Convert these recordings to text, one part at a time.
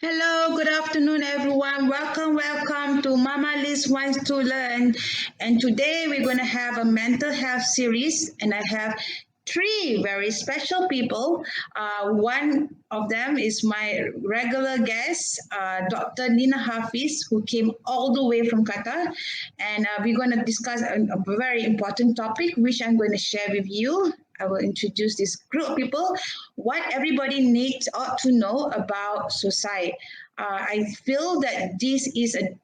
Hello, good afternoon, everyone. Welcome to Mamaliez Wants to Learn. And today we're going to have a mental health series, and I have three very special people. One of them is my regular guest, Dr. Nina Hafiz, who came all the way from Qatar. And we're going to discuss a very important topic, which I'm going to share with you. I will introduce this group of people, what everybody needs ought to know about suicide. I feel that this is a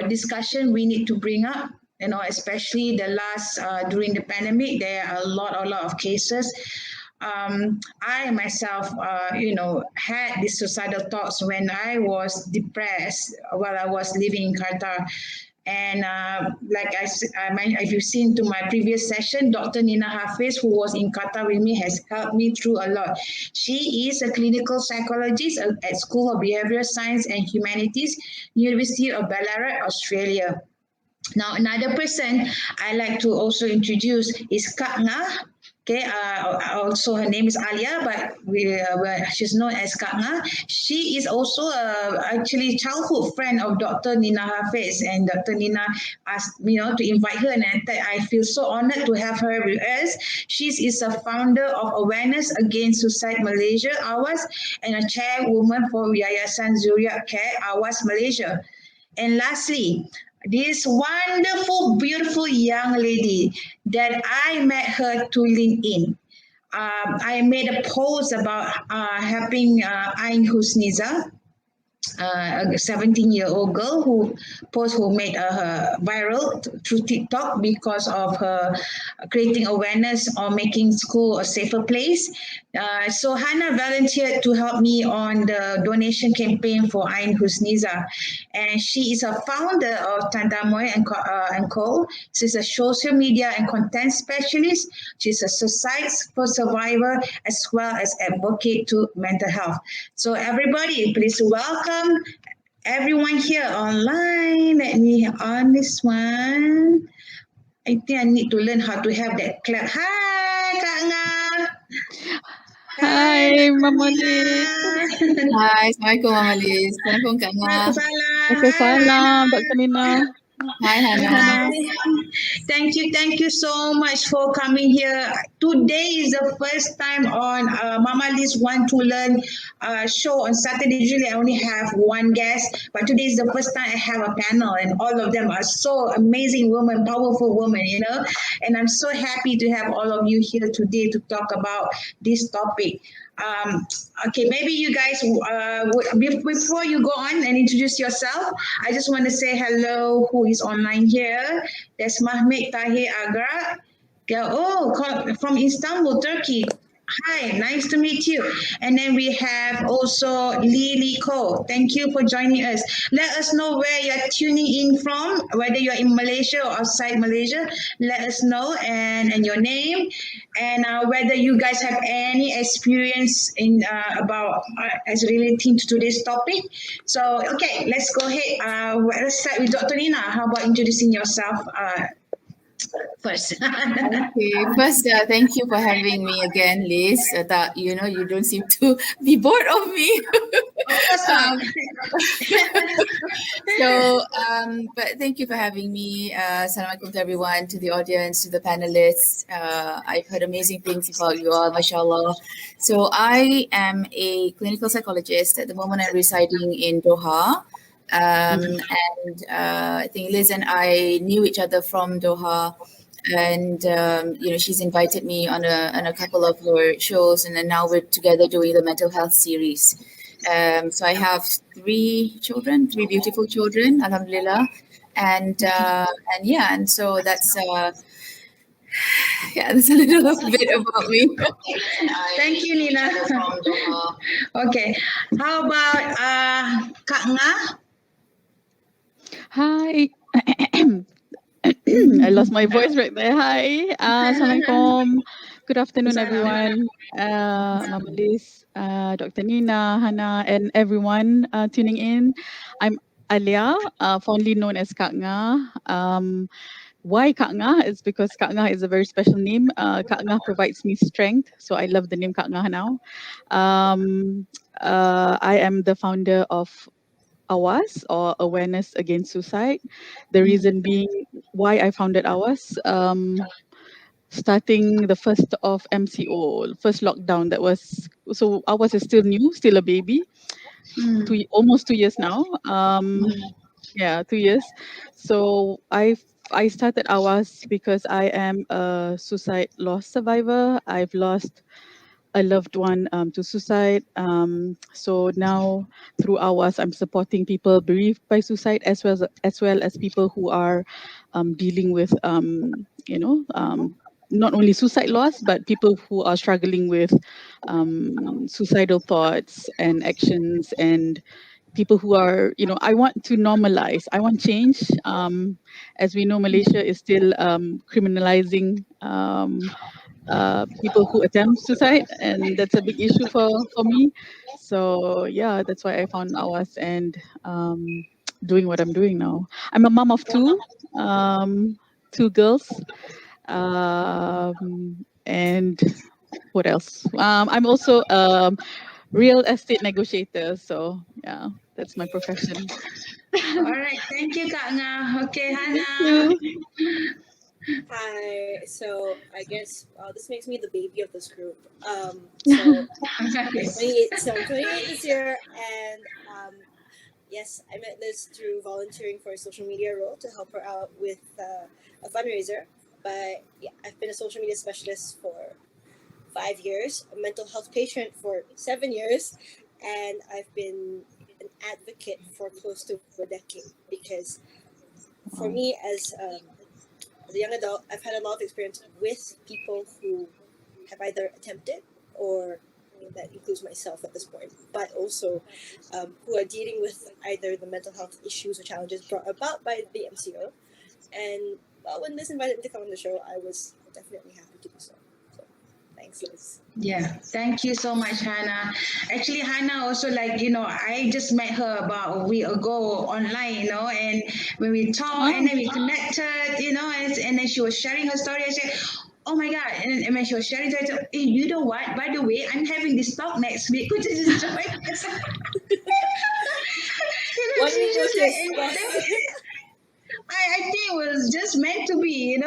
discussion we need to bring up. Especially the last during the pandemic, there are a lot of cases. I myself, had these suicidal thoughts when I was depressed while I was living in Qatar. And if you've seen to my previous session, Dr. Nina Hafiz, who was in Qatar with me, has helped me through a lot. She is a clinical psychologist at School of Behavioral Science and Humanities, University of Ballarat, Australia. Now, another person I like to also introduce is Kak Nga. Okay, also her name is Alia, but she's known as Kak Nga. She is also actually childhood friend of Dr. Nina Hafiz, and Dr. Nina asked me to invite her, and I feel so honored to have her with us. She is a founder of Awareness Against Suicide Malaysia, AWAS, and a chairwoman for Yayasan Zuriat Care, AWAS Malaysia. And lastly, this wonderful, beautiful young lady that I met her to LinkedIn. I made a post about helping Ain Husniza, a 17-year-old girl who made her viral through TikTok because of her creating awareness or making school a safer place. So Hannah volunteered to help me on the donation campaign for Ain Husniza, and she is a founder of Tandamoy and Co. She's a social media and content specialist. She's a suicide for survivor as well as advocate to mental health. So everybody, please welcome everyone here online. Let me on this one. I think I need to learn how to have that clap. Hi, Kak Nga. Hai, Mamaliez. Hai, Assalamualaikum Mamaliez. Assalamualaikum Kak Nga. Waalaikumsalam, Dr. Nina. Hai Hana. Thank you so much for coming here. Today is the first time on Mamaliez Want to Learn show on Saturday. Usually I only have one guest, but today is the first time I have a panel, and all of them are so amazing women, powerful women, and I'm so happy to have all of you here today to talk about this topic. Okay, maybe you guys, before you go on and introduce yourself, I just want to say hello who is online here. There's Mahmed Tahir Agra. From Istanbul, Turkey. Hi, nice to meet you. And then we have also Lily Ko. Thank you for joining us. Let us know where you're tuning in from, whether you're in Malaysia or outside Malaysia. Let us know and your name, and whether you guys have any experience in about as relating to today's topic. So, okay, let's go ahead. Let's start with Dr. Nina. How about introducing yourself first? Okay, first, thank you for having me again, Liz. You don't seem to be bored of me. But thank you for having me. Assalamualaikum to everyone, to the audience, to the panelists. I've heard amazing things about you all, mashallah. So I am a clinical psychologist. At the moment, I'm residing in Doha. And I think Liz and I knew each other from Doha, and she's invited me on a couple of her shows, and then now we're together doing the mental health series. So I have three beautiful children, alhamdulillah, and so that's that's a little bit about me. Thank you, Nina. Okay, how about Kak Nga? Hi. I lost my voice right there. Hi. Assalamualaikum. Good afternoon, everyone. Mamaliez, Dr. Nina, Hana, and everyone tuning in. I'm Alia, fondly known as Kak Nga. Why Kak Nga? It's because Kak Nga is a very special name. Kak Nga provides me strength, so I love the name Kak Nga now. I am the founder of AWAS, or Awareness Against Suicide. The reason being why I founded AWAS, starting the first of MCO, first lockdown, that was, so AWAS is still new, still a baby, almost 2 years now. Yeah, 2 years. So I started AWAS because I am a suicide loss survivor. I've lost a loved one to suicide. So now through AWAS, I'm supporting people bereaved by suicide, as well as people who are dealing with not only suicide loss, but people who are struggling with suicidal thoughts and actions, and people who are, I want to normalize, I want change. As we know, Malaysia is still criminalizing people who attempt suicide, and that's a big issue for me. So yeah, that's why I found AWAS, and doing what I'm doing now. I'm a mom of two girls, and what else? I'm also real estate negotiator. So yeah, that's my profession. All right, thank you, Kak Nga. Okay, Thank Hannah. you. Hi. So I guess this makes me the baby of this group. So I'm 28 this year, and yes, I met Liz through volunteering for a social media role to help her out with a fundraiser. But yeah, I've been a social media specialist for 5 years, a mental health patient for 7 years, and I've been an advocate for close to a decade because for me as a young adult, I've had a lot of experience with people who have either attempted or that includes myself at this point, but also who are dealing with either the mental health issues or challenges brought about by the MCO. And well, when Liz invited me to come on the show, I was definitely happy to do so. So thanks, Liz. Yeah, thank you so much, Hannah. Actually, Hannah also, like, I just met her about a week ago online, and when we talked and then we connected, and then she was sharing her story. I said, oh my God. And when she was sharing, I said, hey, you know what? By the way, I'm having this talk next week. Could you just join us? What She just like, yes. I think it was just meant to be,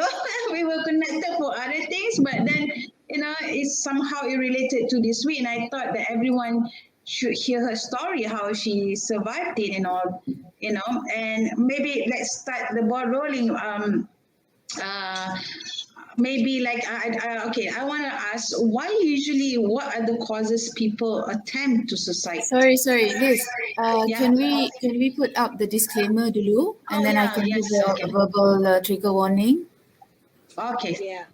we were connected for other things, but then, it's somehow related to this week. And I thought that everyone should hear her story, how she survived it and all, and maybe let's start the ball rolling. Uh, Maybe like, okay, I want to ask, what are the causes people attempt to suicide? Sorry, Liz. Yeah. Can we put up the disclaimer dulu, and Oh, then I yeah, can yes, give a okay. verbal trigger warning? Okay, Yeah.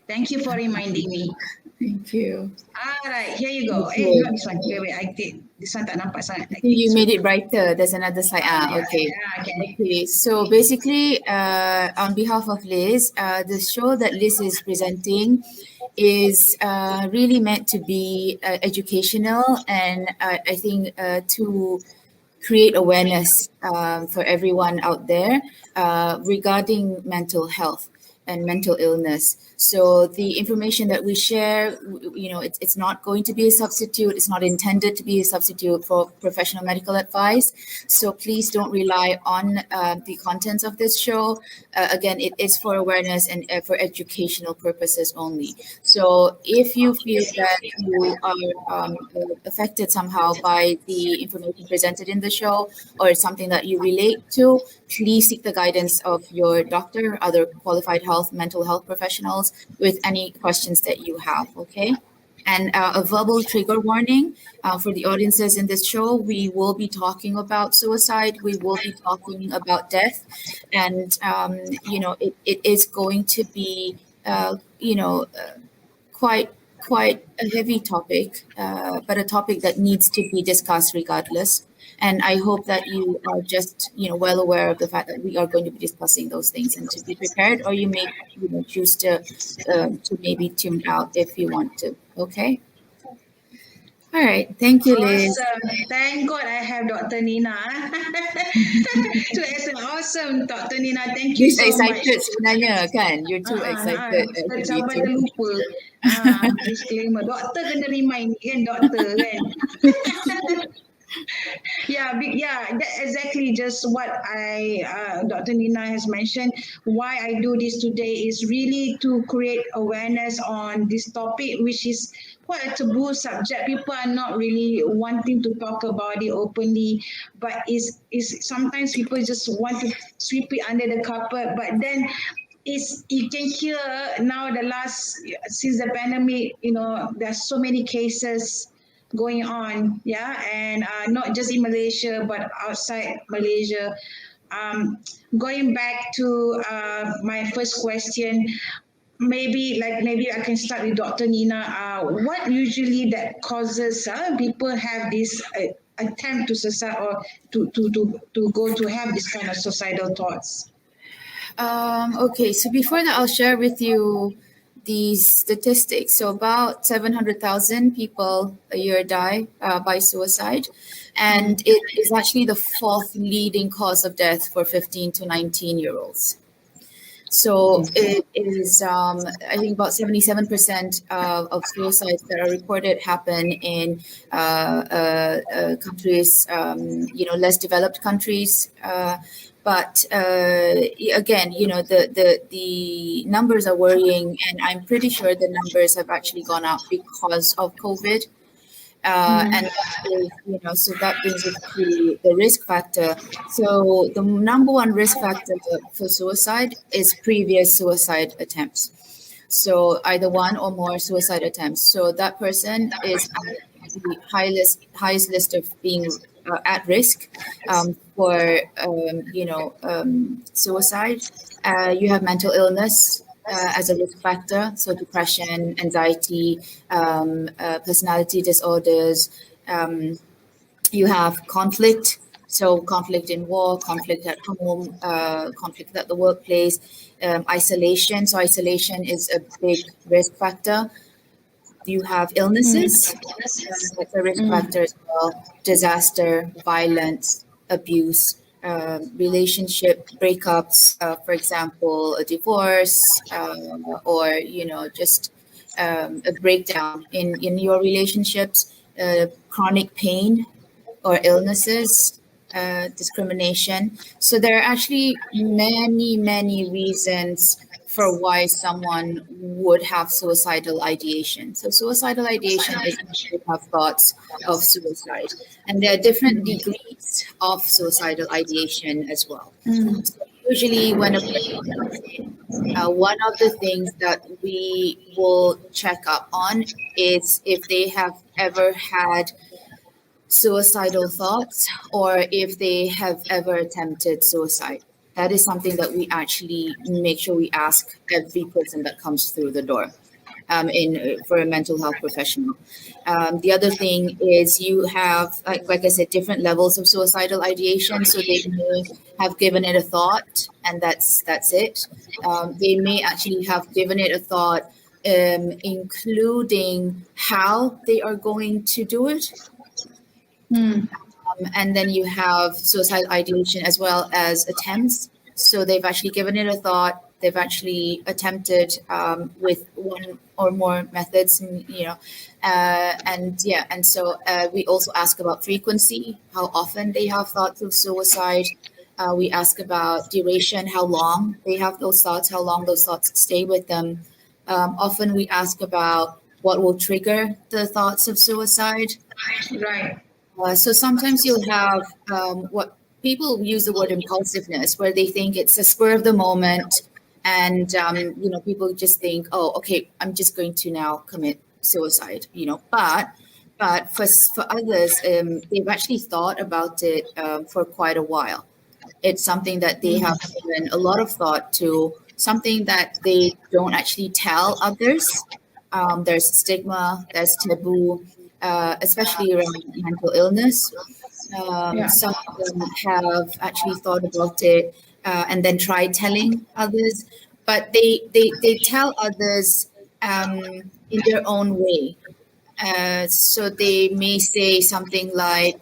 thank you for reminding me. Thank you. All right, here you go. Okay. Not this one. Wait, I did. This one tak nampak sangat. I think you made it brighter. There's another slide. Okay. Okay. Okay. So basically, on behalf of Liz, the show that Liz is presenting is really meant to be educational, and I think to create awareness for everyone out there regarding mental health and mental illness. So the information that we share, it's not going to be a substitute. It's not intended to be a substitute for professional medical advice. So please don't rely on the contents of this show. Again, it is for awareness and for educational purposes only. So if you feel that you are affected somehow by the information presented in the show, or it's something that you relate to, please seek the guidance of your doctor, other qualified mental health professionals with any questions that you have, okay? And a verbal trigger warning for the audiences in this show: we will be talking about suicide, we will be talking about death, and it is going to be quite a heavy topic, but a topic that needs to be discussed regardless. And I hope that you are just, well aware of the fact that we are going to be discussing those things, and to be prepared, or you may, choose to maybe tune out if you want to. Okay. All right. Thank you, Liz. Awesome. Thank God I have Dr. Nina. So it's an awesome, Dr. Nina. Thank you Liz so much. excited sebenarnya kan? You're too excited actually Sampai too. terlupa. Disclaimer. Doktor kena remind kan, doktor kan. Yeah, that exactly just what Dr. Nina has mentioned. Why I do this today is really to create awareness on this topic, which is quite a taboo subject. People are not really wanting to talk about it openly, but is sometimes people just want to sweep it under the carpet. But then is you can hear now the last since the pandemic, there's so many cases going on, yeah, and not just in Malaysia but outside Malaysia. Going back to my first question, maybe I can start with Dr. Nina. What usually that causes people have this attempt to suicide or to go to have this kind of suicidal thoughts? Okay, so before that, I'll share with you these statistics. So about 700,000 people a year die by suicide, and it is actually the fourth leading cause of death for 15 to 19-year-olds. So it is, I think, about 77% of suicides that are reported happen in countries, less developed countries. But again, the numbers are worrying, and I'm pretty sure the numbers have actually gone up because of COVID. And that is, so that brings it to the risk factor. So the number one risk factor for suicide is previous suicide attempts. So either one or more suicide attempts. So that person is at the highest list of being at risk for suicide. You have mental illness as a risk factor, so depression, anxiety, personality disorders. You have conflict, so conflict in war, conflict at home, conflict at the workplace, isolation. So isolation is a big risk factor. You have illnesses, that's a risk factor as well. Disaster, violence, abuse, relationship breakups, for example, a divorce, or just a breakdown in your relationships, chronic pain or illnesses, discrimination. So there are actually many reasons for why someone would have suicidal ideation. So suicidal ideation is when you have thoughts of suicide, and there are different degrees of suicidal ideation as well. So usually when a person comes in, one of the things that we will check up on is if they have ever had suicidal thoughts or if they have ever attempted suicide. That is something that we actually make sure we ask every person that comes through the door for a mental health professional. The other thing is you have, like I said, different levels of suicidal ideation. So they may have given it a thought and that's it. They may actually have given it a thought, including how they are going to do it. And then you have suicide ideation as well as attempts. So they've actually given it a thought. They've actually attempted with one or more methods, and so we also ask about frequency, how often they have thoughts of suicide. We ask about duration, how long they have those thoughts, how long those thoughts stay with them. Often we ask about what will trigger the thoughts of suicide. Right. So sometimes you'll have what people use the word impulsiveness, where they think it's a spur of the moment, and people just think, oh, okay, I'm just going to now commit suicide, But for others, they've actually thought about it for quite a while. It's something that they have given a lot of thought to, something that they don't actually tell others. There's stigma, there's taboo. Especially around mental illness. Some of them have actually thought about it and then tried telling others, but they tell others in their own way. So they may say something like,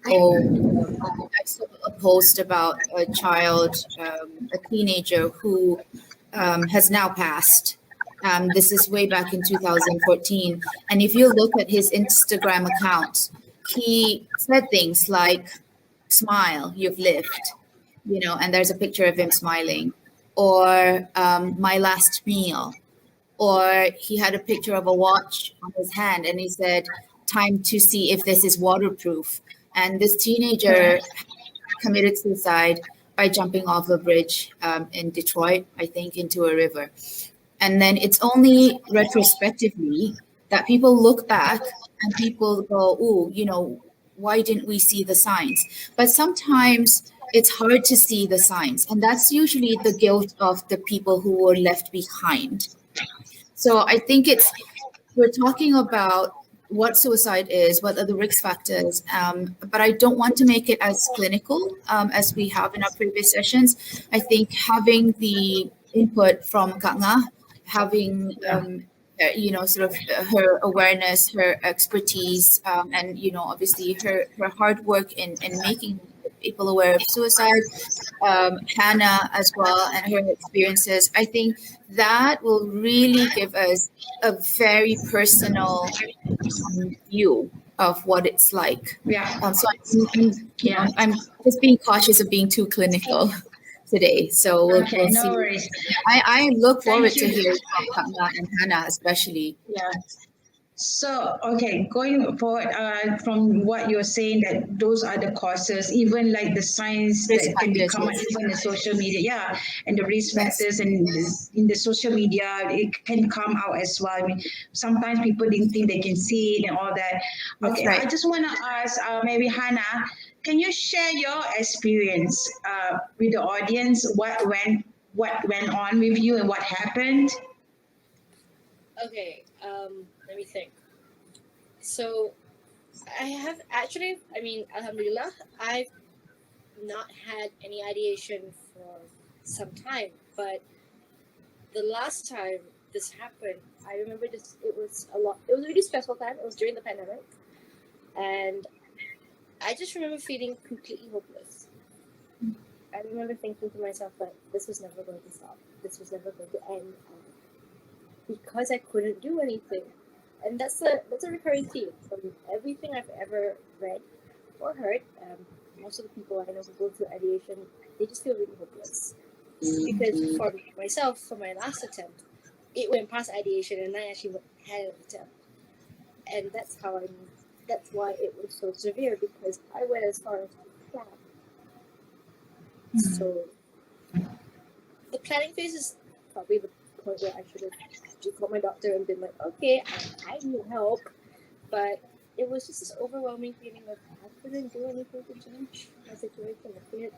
oh, I saw a post about a child, a teenager who has now passed. This is way back in 2014. And if you look at his Instagram account, he said things like, smile, you've lived, and there's a picture of him smiling, or my last meal, or he had a picture of a watch on his hand and he said, time to see if this is waterproof. And this teenager committed suicide by jumping off a bridge in Detroit, I think, into a river. And then it's only retrospectively that people look back and people go, oh, why didn't we see the signs? But sometimes it's hard to see the signs. And that's usually the guilt of the people who were left behind. So I think we're talking about what suicide is, what are the risk factors, but I don't want to make it as clinical as we have in our previous sessions. I think having the input from Kak Nga, having sort of her awareness, her expertise, and obviously her hard work in making people aware of suicide, Hannah as well, and her experiences. I think that will really give us a very personal view of what it's like. So I'm just being cautious of being too clinical today. So we'll see. No worries. I look forward to hearing from Katma and Hannah, especially. Yeah. So, okay, going forward from what you're saying, that those are the causes, even like the signs Risk that can factors, become yes. even the social media, and the risk Yes. factors, and in the social media, it can come out as well. I mean, sometimes people didn't think they can see it and all that. That's Okay, right. I just want to ask, maybe Hannah, can you share your experience with the audience? What went on with you and what happened? Okay, let me think. So, I have actually, Alhamdulillah, I've not had any ideation for some time, but the last time this happened, I remember it was a really stressful time. It was during the pandemic, and I just remember feeling completely hopeless. I remember thinking to myself that this was never going to stop. This was never going to end. Because I couldn't do anything. And that's a recurring theme from everything I've ever read or heard. Most of the people I know who go through ideation, they just feel really hopeless. Because for myself, for my last attempt, it went past ideation and I actually had an attempt. And that's why it was so severe, because I went as far as plan. So the planning phase is probably the point where I should have actually called my doctor and been like, okay, I need help. But it was just this overwhelming feeling of I couldn't do anything to change my situation. I couldn't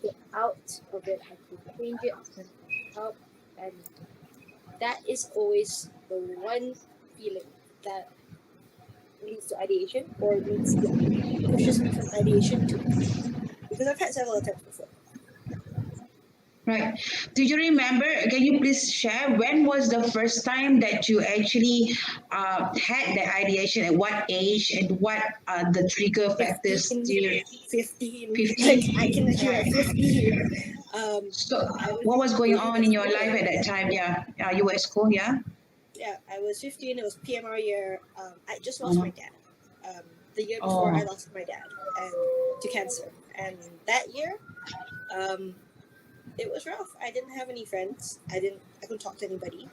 get out of it. I couldn't change it. I couldn't help. And that is always the one feeling that leads to ideation, or pushes me from ideation to, because I've had several attempts before. Right. Do you remember? Can you please share when was the first time that you actually had the ideation? At what age and what are the trigger factors? 15. 15. Like, I can actually at 15. So, what was going on in your life at that time? Yeah, you were at school. Yeah. Yeah, I was 15. It was PMR year. I just lost my dad. The year before, I lost my dad to cancer, and that year, it was rough. I didn't have any friends. I couldn't talk to anybody.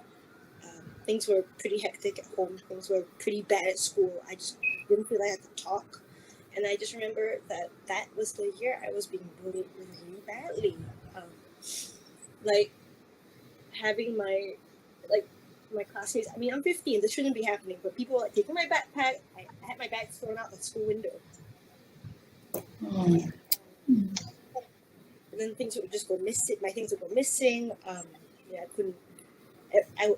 Things were pretty hectic at home. Things were pretty bad at school. I just didn't feel like I could talk. And I just remember that was the year I was being bullied really badly. Like, having my classmates. I mean, I'm 15. This shouldn't be happening. But people were, like, taking my backpack. I had my bags thrown out the school window. And then things would just go missing. My things would go missing. I couldn't. I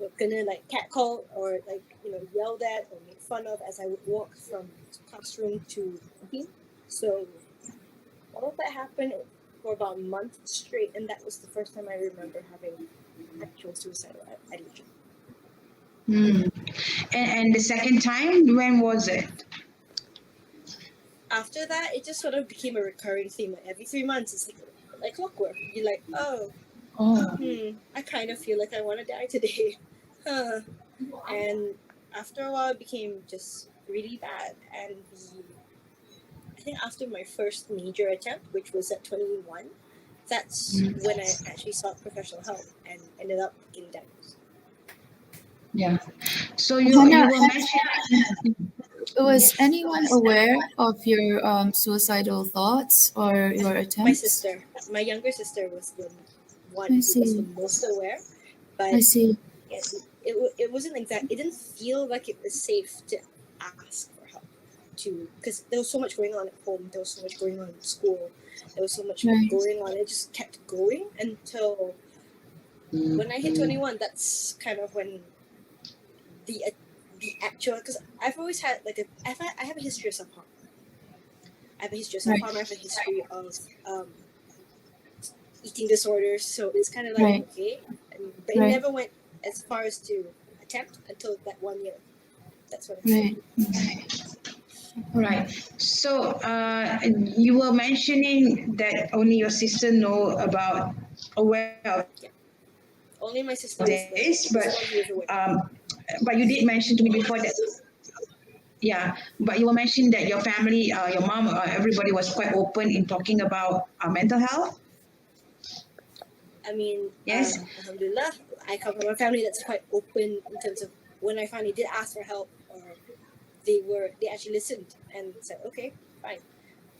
was gonna catcall or yelled at or made fun of as I would walk from classroom to canteen. So all of that happened for about a month straight, and that was the first time I remember having actual suicidal ideation. And the second time, when was it? After that, it just sort of became a recurring theme. Like every 3 months, it's like clockwork. You're like, oh, Oh, I kind of feel like I want to die today. Huh. And after a while, it became just really bad. And I think after my first major attempt, which was at 21, that's when I actually sought professional help and ended up getting diagnosed. yeah. So you Hannah, were mentioning. was anyone aware of your suicidal thoughts or your attempts? My younger sister was the one I who was see. the most aware, I but see. it wasn't exact. It didn't feel like it was safe to ask for help, because there was so much going on at home. There was so much going on in school. There was so much Right. going on. It just kept going until when I hit 21. That's kind of when the actual, because I've always had I have a history of self-harm. I have a history of self-harm. I have a history of eating disorders. So it's kind of like, Right. okay. But it Right. never went as far as to attempt until that 1 year. That's what Right. Right. So you were mentioning that only your sister know about aware of Only my sister was this, the one who was aware. but you did mention to me before that. Yeah, but you were mentioning that your family, your mom, everybody was quite open in talking about mental health. I mean, Yes. alhamdulillah, I come from a family that's quite open in terms of when I finally did ask for help, they actually listened and said, okay, fine.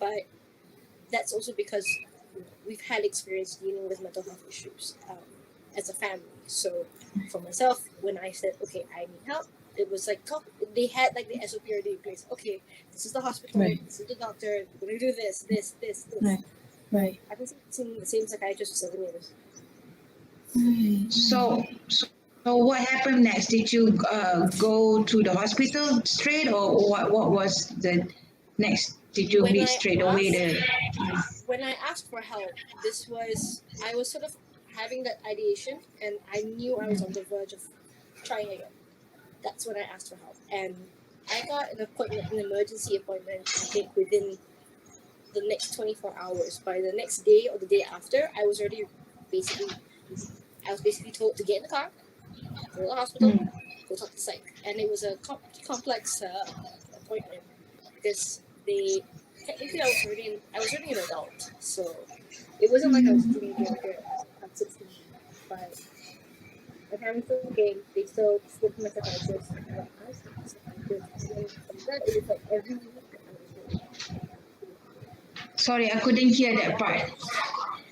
But that's also because we've had experience dealing with mental health issues as a family. So for myself, when I said, okay, I need help, it was like they had like the SOP already in place. Okay, this is the hospital, Right. this is the doctor, we're gonna do this. Right. Right. I've been seeing the same psychiatrist for 7 years. Right. So what happened next? Did you go to the hospital straight, or what was the next? Did you meet straight away When I asked for help, I was sort of having that ideation, and I knew I was on the verge of trying again. That's when I asked for help, and I got an appointment, an emergency appointment. I think within the next 24 hours. By the next day or the day after, I was basically told to get in the car, go to the hospital, go talk to psych, and it was a complex appointment because technically I was already an adult, so it wasn't like I was a teenager at 16, but my parents still came. They still spoke to my psychiatrist. I asked the psychiatrist, and from that it was like every week I was going. Sorry, I couldn't hear that part.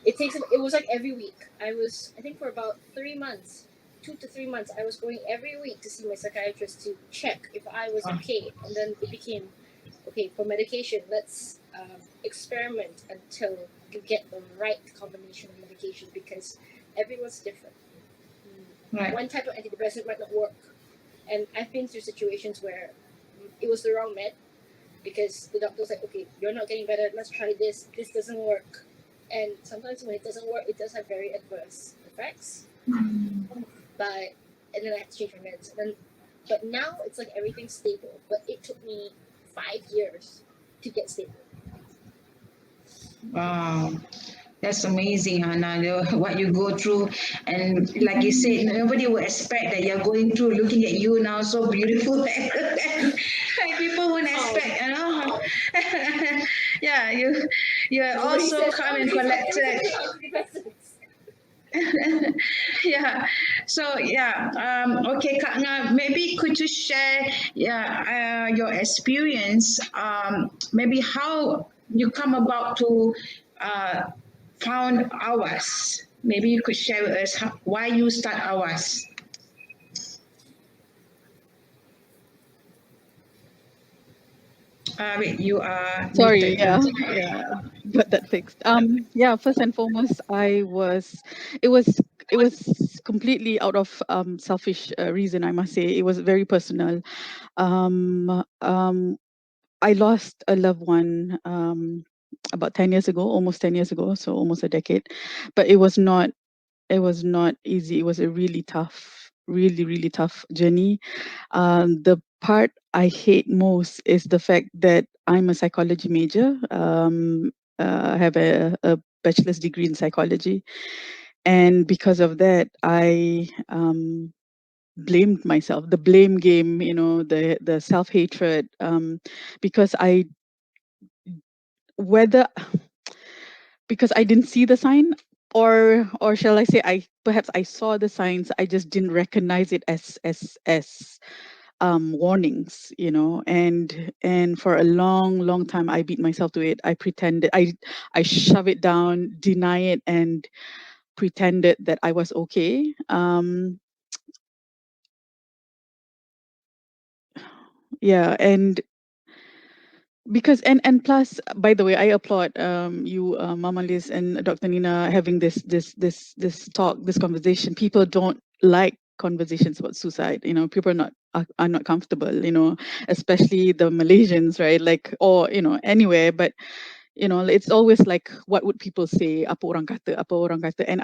It was like every week. I think for about 3 months, 2 to 3 months, I was going every week to see my psychiatrist to check if I was okay. And then it became, okay, for medication, let's experiment until you get the right combination of medication because everyone's different. Right. One type of antidepressant might not work. And I've been through situations where it was the wrong med because the doctor was like, okay, you're not getting better, let's try this. This doesn't work. And sometimes when it doesn't work, it does have very adverse effects. And then I had to change my meds. But now it's like everything's stable. But it took me 5 years to get stable. Wow. That's amazing, Hannah, what you go through. And like you said, nobody would expect that you're going through, looking at you now, so beautiful. Like people wouldn't expect, you know. Yeah, you're also calm and collected. Yeah. So yeah. Okay, Kak Nga, maybe could you share your experience? Maybe how you come about to found ours. Maybe you could share with us why you start ours. Wait, you are Sorry, muted. yeah, got that fixed. Yeah, first and foremost, it was completely out of selfish reason, I must say. It was very personal. Um, um, I lost a loved one about 10 years ago, almost 10 years ago, so almost a decade. But it was not easy. It was a really tough really, really tough journey. The part I hate most is the fact that I'm a psychology major. I have a bachelor's degree in psychology. And because of that, I blamed myself. The blame game, the self-hatred, because whether because I didn't see the sign, or shall I say, I saw the signs, I just didn't recognize it as warnings, and for a long, long time I beat myself to it. I pretended, I shove it down, deny it, and pretended that I was okay. Yeah, and because and plus, by the way, I applaud you, Mamaliez and Dr. Nina, having this talk, this conversation. People don't like conversations about suicide. People are not comfortable. Especially the Malaysians, right? Like, or anywhere, but it's always like, what would people say? Apa orang kata? Apa orang kata? And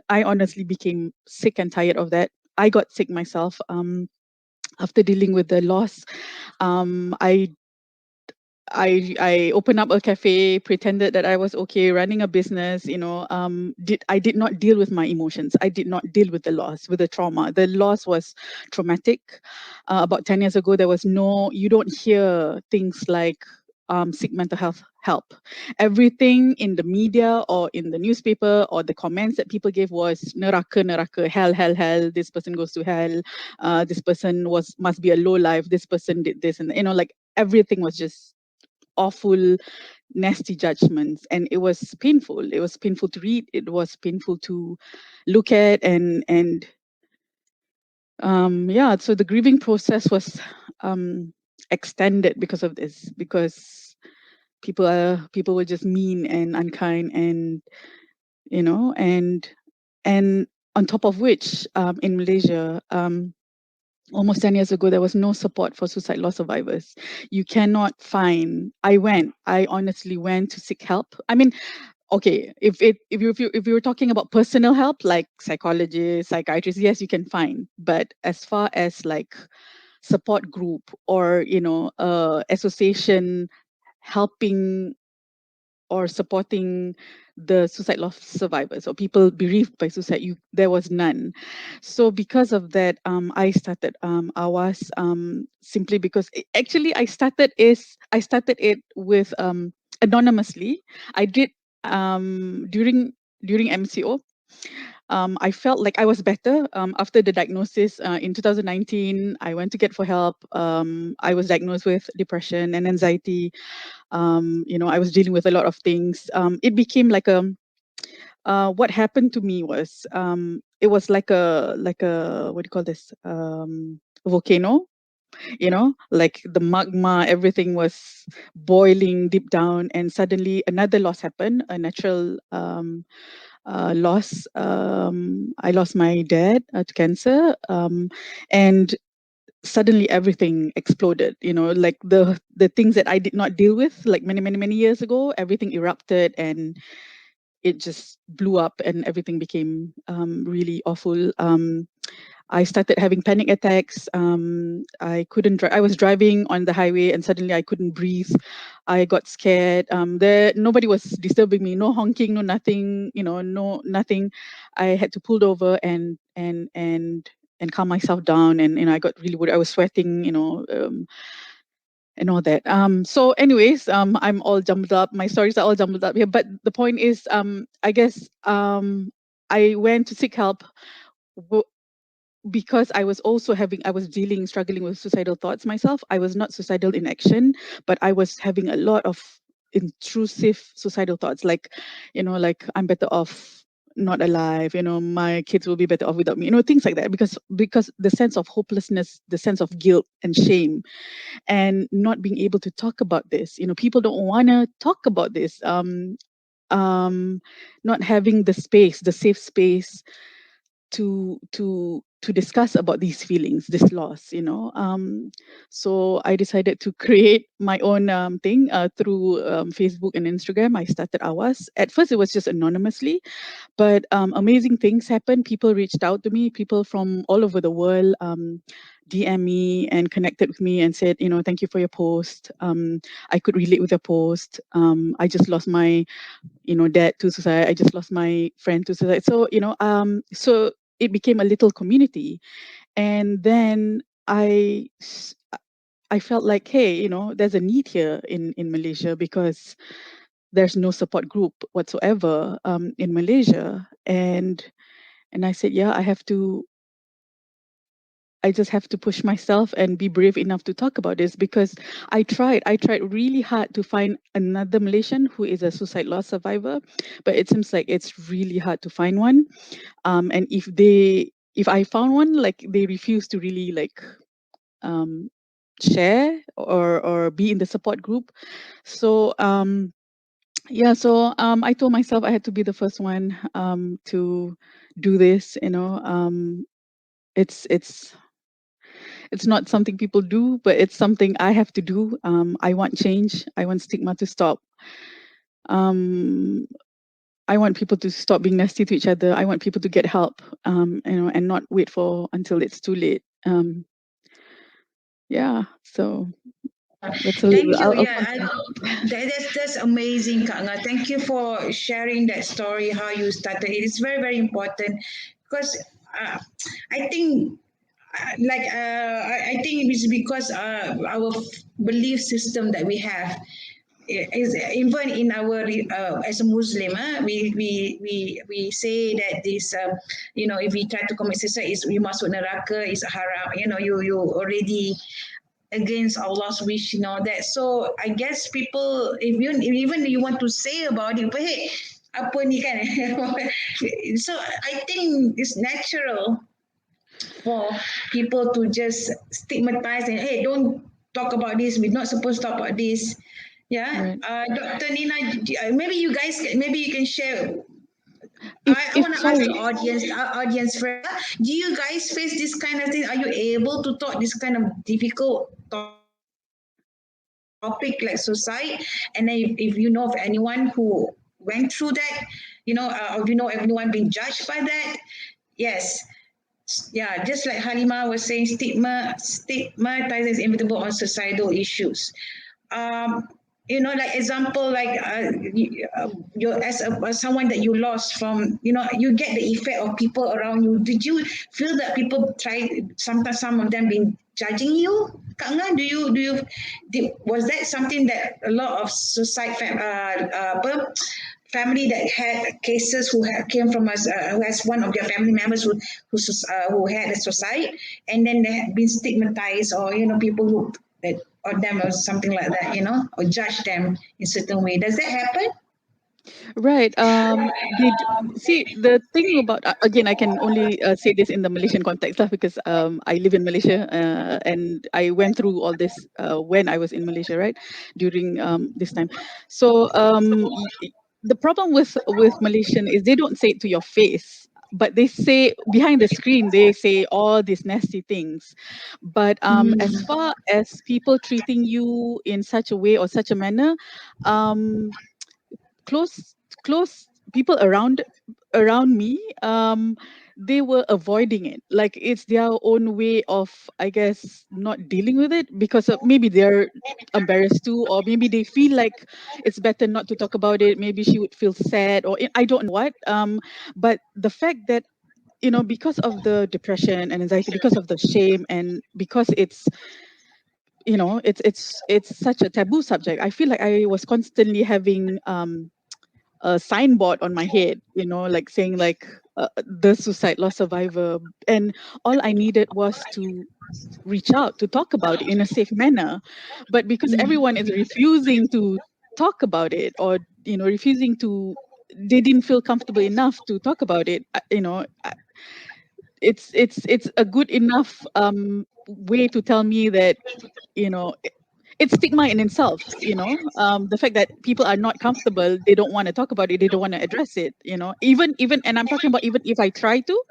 I honestly became sick and tired of that. I got sick myself. After dealing with the loss, I opened up a cafe, pretended that I was okay, running a business. I did not deal with my emotions. I did not deal with the loss, with the trauma. The loss was traumatic. About 10 years ago, you don't hear things like seek mental health help. Everything in the media or in the newspaper or the comments that people gave was neraka, neraka, hell, hell, hell. This person goes to hell. This person must be a low life. This person did this, and like everything was just awful, nasty judgments, and it was painful. It was painful to read. It was painful to look at, and yeah. So the grieving process was extended because of this, because people were just mean and unkind, and and on top of which, in Malaysia, almost 10 years ago, there was no support for suicide loss survivors. You cannot find. I honestly went to seek help. I mean, okay, if you were talking about personal help, like psychologists, psychiatrists, yes, you can find. But as far as like support group or association helping or supporting the suicide loss survivors or people bereaved by suicide, there was none. So because of that, I started Awas, simply because actually I started it with anonymously. I did during MCO. I felt like I was better after the diagnosis in 2019. I went to get for help. I was diagnosed with depression and anxiety. I was dealing with a lot of things. It became like what happened to me was, it was like a what do you call this, volcano. Like the magma, everything was boiling deep down, and suddenly another loss happened, a natural loss. I lost my dad to cancer, and suddenly everything exploded. Like the things that I did not deal with, like many, many, many years ago, everything erupted, and it just blew up, and everything became really awful. I started having panic attacks. I couldn't drive. I was driving on the highway, and suddenly I couldn't breathe. I got scared. Nobody was disturbing me. No honking. No nothing. No nothing. I had to pull over and calm myself down. And I got really worried. I was sweating. And all that. So anyways, I'm all jumbled up. My stories are all jumbled up here. But the point is, I guess, I went to seek help because I was also struggling with suicidal thoughts myself. I was not suicidal in action, but I was having a lot of intrusive suicidal thoughts, like, like I'm better off not alive, my kids will be better off without me, things like that, because the sense of hopelessness, the sense of guilt and shame, and not being able to talk about this. People don't want to talk about this. Not having the space, the safe space to discuss about these feelings, this loss, so I decided to create my own thing through Facebook and Instagram. I started Awas. At first it was just anonymously, but amazing things happened. People reached out to me, people from all over the world DM me and connected with me and said, thank you for your post. I could relate with your post. I just lost my dad to suicide. I just lost my friend to suicide. So so it became a little community. And then I felt like, hey, there's a need here in Malaysia, because there's no support group whatsoever in Malaysia. And I said, yeah, I just have to push myself and be brave enough to talk about this, because I tried really hard to find another Malaysian who is a suicide loss survivor, but it seems like it's really hard to find one. And if I found one, like, they refuse to really like share or be in the support group. So yeah, so I told myself I had to be the first one to do this. It's not something people do, but it's something I have to do. I want change. I want stigma to stop. Um, I want people to stop being nasty to each other. I want people to get help, and not wait for until it's too late. Yeah, so that's a little. Thank you. I'll Yeah, continue. that's amazing, Kak Nga. Thank you for sharing that story, how you started. It is very, very important, because I think I think it is because our belief system that we have is, even in our as a Muslim, we say that this if we try to commit suicide, is we masuk neraka, is haram. You already against Allah's wish, that. So I guess people, if you even you want to say about it, but hey, apa ni kan? So I think it's natural for people to just stigmatize and, hey, don't talk about this. We're not supposed to talk about this. Yeah. Right. Dr. Nina, maybe you guys, maybe you can share. I If want to ask the sorry, audience first. Do you guys face this kind of thing? Are you able to talk this kind of difficult topic like suicide? And then if you know of anyone who went through that, or you know everyone being judged by that, yes. Yeah, just like Halima was saying, stigmatizing is inevitable on societal issues. Like example, like you as someone that you lost from, you get the effect of people around you. Did you feel that people try, sometimes some of them been judging you? Kak Nga, was that something that a lot of family that had cases came from us, who has one of their family members who had a suicide, and then they had been stigmatized, or people looked at or them or something like that, or judge them in certain way. Does that happen? right. See, the thing about, again, I can only say this in the Malaysian context lah, because I live in Malaysia, and I went through all this when I was in Malaysia, right, during this time. So the problem with Malaysian is they don't say it to your face, but they say behind the screen, they say all these nasty things. But as far as people treating you in such a way or such a manner, um, close close people around me, they were avoiding it, like it's their own way of, I guess, not dealing with it, because maybe they're embarrassed too, or maybe they feel like it's better not to talk about it. Maybe she would feel sad, or I don't know what. But the fact that, because of the depression and anxiety, because of the shame, and because it's such a taboo subject, I feel like I was constantly having a signboard on my head, like saying, like, the suicide loss survivor. And all I needed was to reach out to talk about it in a safe manner. But because everyone is refusing to talk about it, or refusing to, they didn't feel comfortable enough to talk about it, it's a good enough way to tell me that, you know it's stigma in itself. The fact that people are not comfortable, they don't want to talk about it, they don't want to address it. Even, and I'm talking about, even if I try to,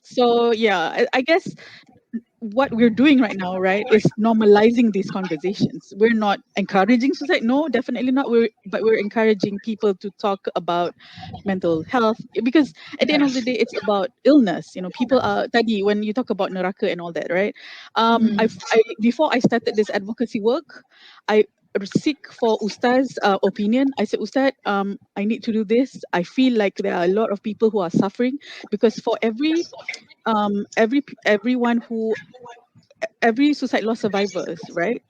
So yeah, I guess what we're doing right now, right, is normalizing these conversations. We're not encouraging suicide. No, definitely not. But we're encouraging people to talk about mental health, because at the end of the day, it's about illness. People are tadi when you talk about neraka and all that, right? I before I started this advocacy work, I seek for Ustaz's opinion. I said, Ustaz, I need to do this. I feel like there are a lot of people who are suffering, because for everyone who every suicide loss survivors, right?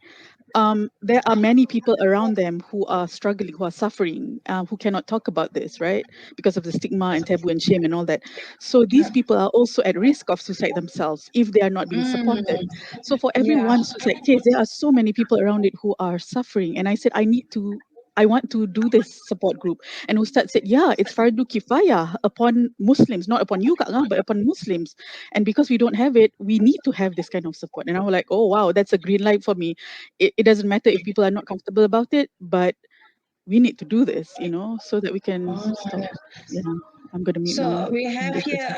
There are many people around them who are struggling, who are suffering, who cannot talk about this, right? Because of the stigma and taboo and shame and all that. So these people are also at risk of suicide themselves if they are not being supported. So for every Yeah. one suicide case, there are so many people around it who are suffering. And I said, I want to do this support group. And Ustad said, yeah, it's fardu kifayah upon Muslims, not upon you, Kak Ngah, but upon Muslims. And because we don't have it, we need to have this kind of support. And I was like, oh, wow, that's a green light for me. It doesn't matter if people are not comfortable about it, but we need to do this, so that we can stop. Yeah, I'm going to mute now. So we have Maybe here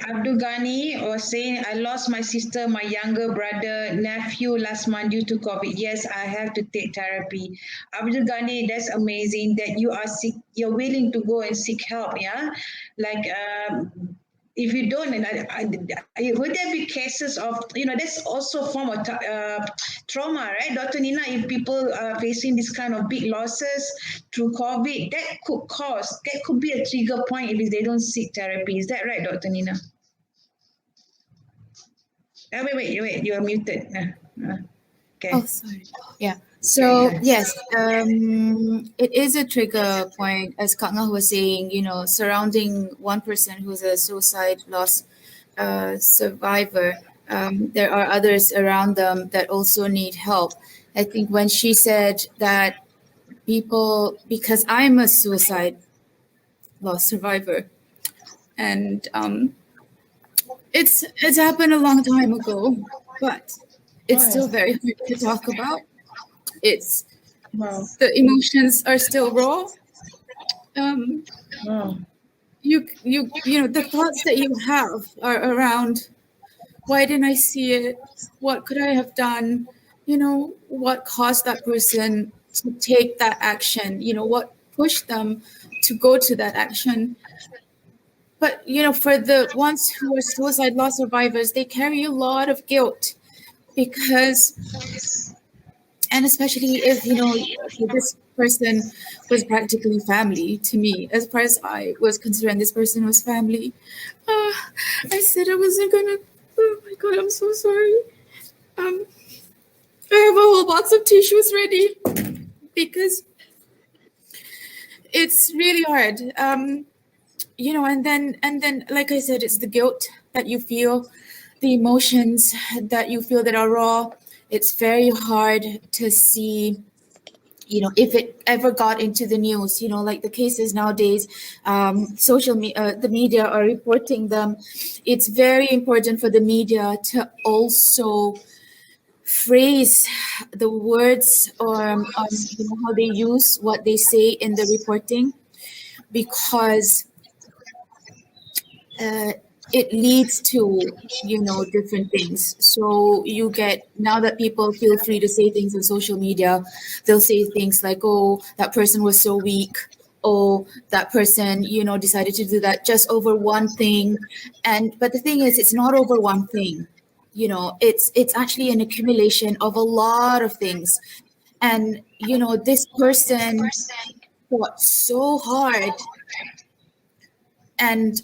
Abdul Ghani was saying, I lost my sister, my younger brother, nephew last month due to COVID. Yes, I have to take therapy. Abdul Ghani, that's amazing that you're willing to go and seek help. Yeah, like if you don't, and would there be cases of, that's also a form of trauma, right, Dr. Nina? If people are facing this kind of big losses through COVID, that could be a trigger point if they don't seek therapy. Is that right, Dr. Nina? Wait, you are muted. Okay. Oh, sorry. Yeah. So yes, it is a trigger point, as Kak Ngah was saying. Surrounding one person who's a suicide loss survivor, there are others around them that also need help. I think when she said that people, because I'm a suicide loss survivor, and it's happened a long time ago, but it's still very hard to talk about. It's the emotions are still raw. The thoughts that you have are around, why didn't I see it? What could I have done? What caused that person to take that action? What pushed them to go to that action? But for the ones who are suicide loss survivors, they carry a lot of guilt, because, and especially if this person was practically family to me. As far as I was concerned, this person was family. I said I wasn't gonna. Oh my god, I'm so sorry. I have a whole box of tissues ready, because it's really hard. And then like I said, it's the guilt that you feel, the emotions that you feel that are raw. It's very hard to see, if it ever got into the news, like the cases nowadays, the media are reporting them. It's very important for the media to also phrase the words, or how they use what they say in the reporting, because it leads to different things. So you get, now that people feel free to say things on social media, they'll say things like, oh, that person was so weak, oh, that person decided to do that just over one thing. But the thing is, it's not over one thing. It's actually an accumulation of a lot of things. And this person fought so hard, and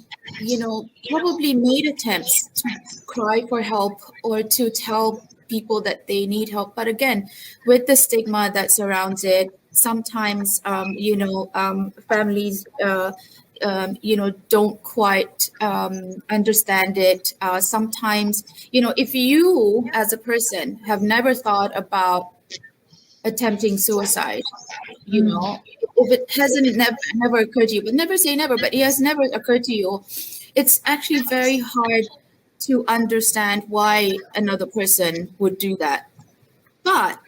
probably made attempts to cry for help or to tell people that they need help. But again, with the stigma that surrounds it, sometimes families don't quite understand it. Sometimes if you as a person have never thought about attempting suicide, if it hasn't never occurred to you, but never say never, but it has never occurred to you, it's actually very hard to understand why another person would do that. But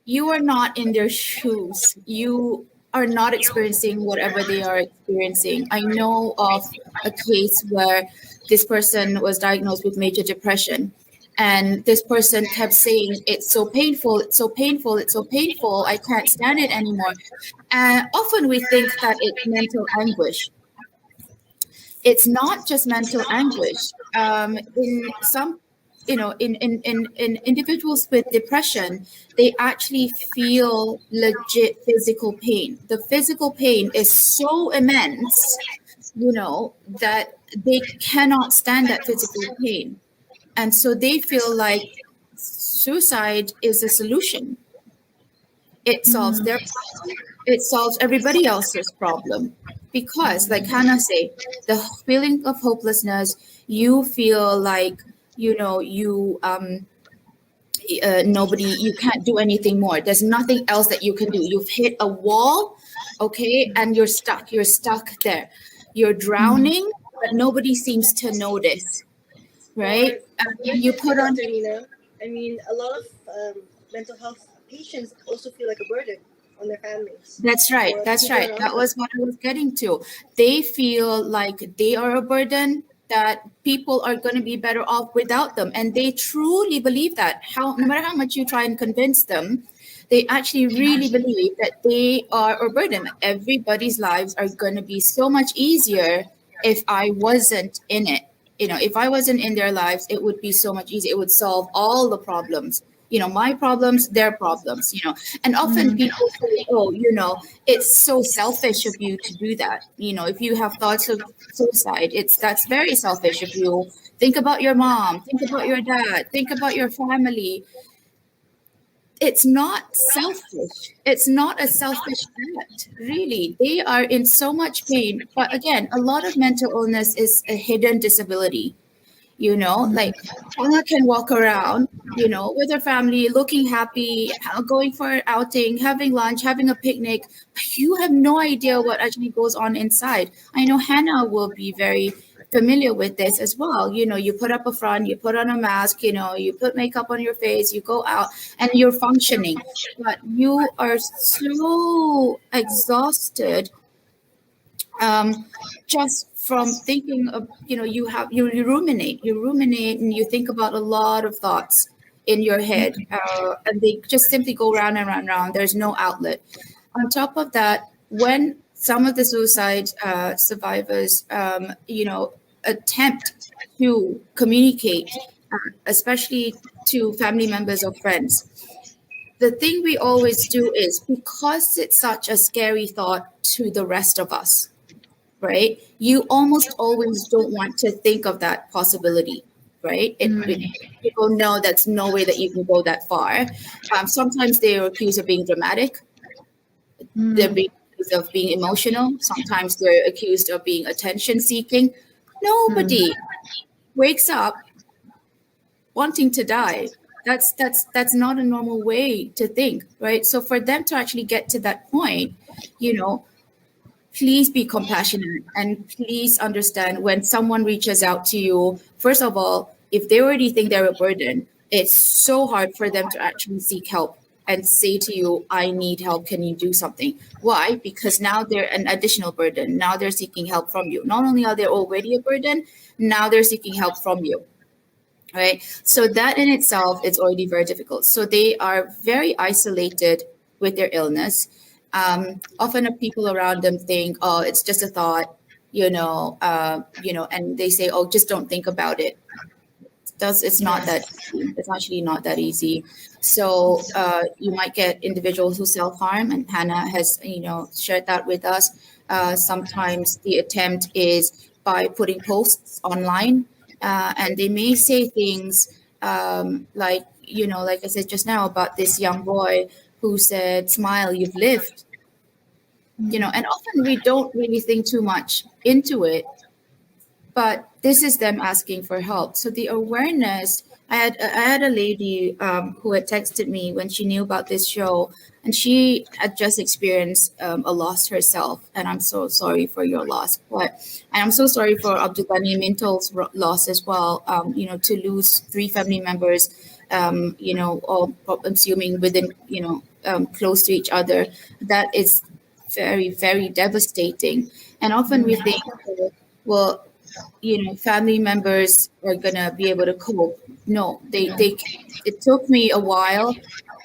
you are not in their shoes. You are not experiencing whatever they are experiencing. I know of a case where this person was diagnosed with major depression, and this person kept saying, "It's so painful, it's so painful, it's so painful, I can't stand it anymore." And often we think that it's mental anguish. It's not just mental anguish. In some, in individuals with depression, they actually feel legit physical pain. The physical pain is so immense, that they cannot stand that physical pain. And so they feel like suicide is a solution. It solves their problem. It solves everybody else's problem. Because, like Hannah said, the feeling of hopelessness, you feel like, you can't do anything more. There's nothing else that you can do. You've hit a wall, okay, and you're stuck. You're stuck there. You're drowning, but nobody seems to notice, right? You put on. Dr. Nina, I mean, a lot of mental health patients also feel like a burden on their families. That's right. That's right. That was what I was getting to. They feel like they are a burden, that people are going to be better off without them. And they truly believe that. No matter how much you try and convince them, they actually really believe that they are a burden. Everybody's lives are going to be so much easier if I wasn't in it. If I wasn't in their lives, it would be so much easier. It would solve all the problems. My problems, their problems, and often people say, oh, it's so selfish of you to do that. If you have thoughts of suicide, that's very selfish of you. Think about your mom, think about your dad, think about your family. It's not selfish. It's not a selfish act, really. They are in so much pain. But again, a lot of mental illness is a hidden disability. Like Hannah can walk around, with her family, looking happy, going for an outing, having lunch, having a picnic. But you have no idea what actually goes on inside. I know Hannah will be very familiar with this as well. You put up a front, you put on a mask, you put makeup on your face, you go out and you're functioning, but you are so exhausted, just from thinking of, you ruminate and you think about a lot of thoughts in your head, and they just simply go round and round and round. There's no outlet. On top of that, when some of the suicide survivors, attempt to communicate, especially to family members or friends, the thing we always do is, because it's such a scary thought to the rest of us, right? You almost always don't want to think of that possibility, right? People know that's no way that you can go that far. Sometimes they are accused of being dramatic. They're being accused of being emotional. Sometimes they're accused of being attention seeking. Nobody wakes up wanting to die. That's not a normal way to think, right? So for them to actually get to that point, please be compassionate and please understand when someone reaches out to you. First of all, if they already think they're a burden, it's so hard for them to actually seek help and say to you, I need help. Can you do something? Why? Because now they're an additional burden. Now they're seeking help from you. Not only are they already a burden, now they're seeking help from you. Right? So that in itself is already very difficult. So they are very isolated with their illness. Often people around them think, oh, it's just a thought, and they say, oh, just don't think about it. It's not that, it's actually not that easy. So you might get individuals who self-harm, and Hannah has, shared that with us. Sometimes the attempt is by putting posts online, and they may say things like I said just now about this young boy who said, smile, you've lived. And often we don't really think too much into it, but this is them asking for help. So the awareness, I had a lady who had texted me when she knew about this show, and she had just experienced a loss herself. And I'm so sorry for your loss. And I'm so sorry for Abdul Ghani Mintal's loss as well. To lose 3 family members, all assuming within, close to each other. That is very, very devastating. And often we think, well, family members are gonna be able to cope. No, they can't. It took me a while.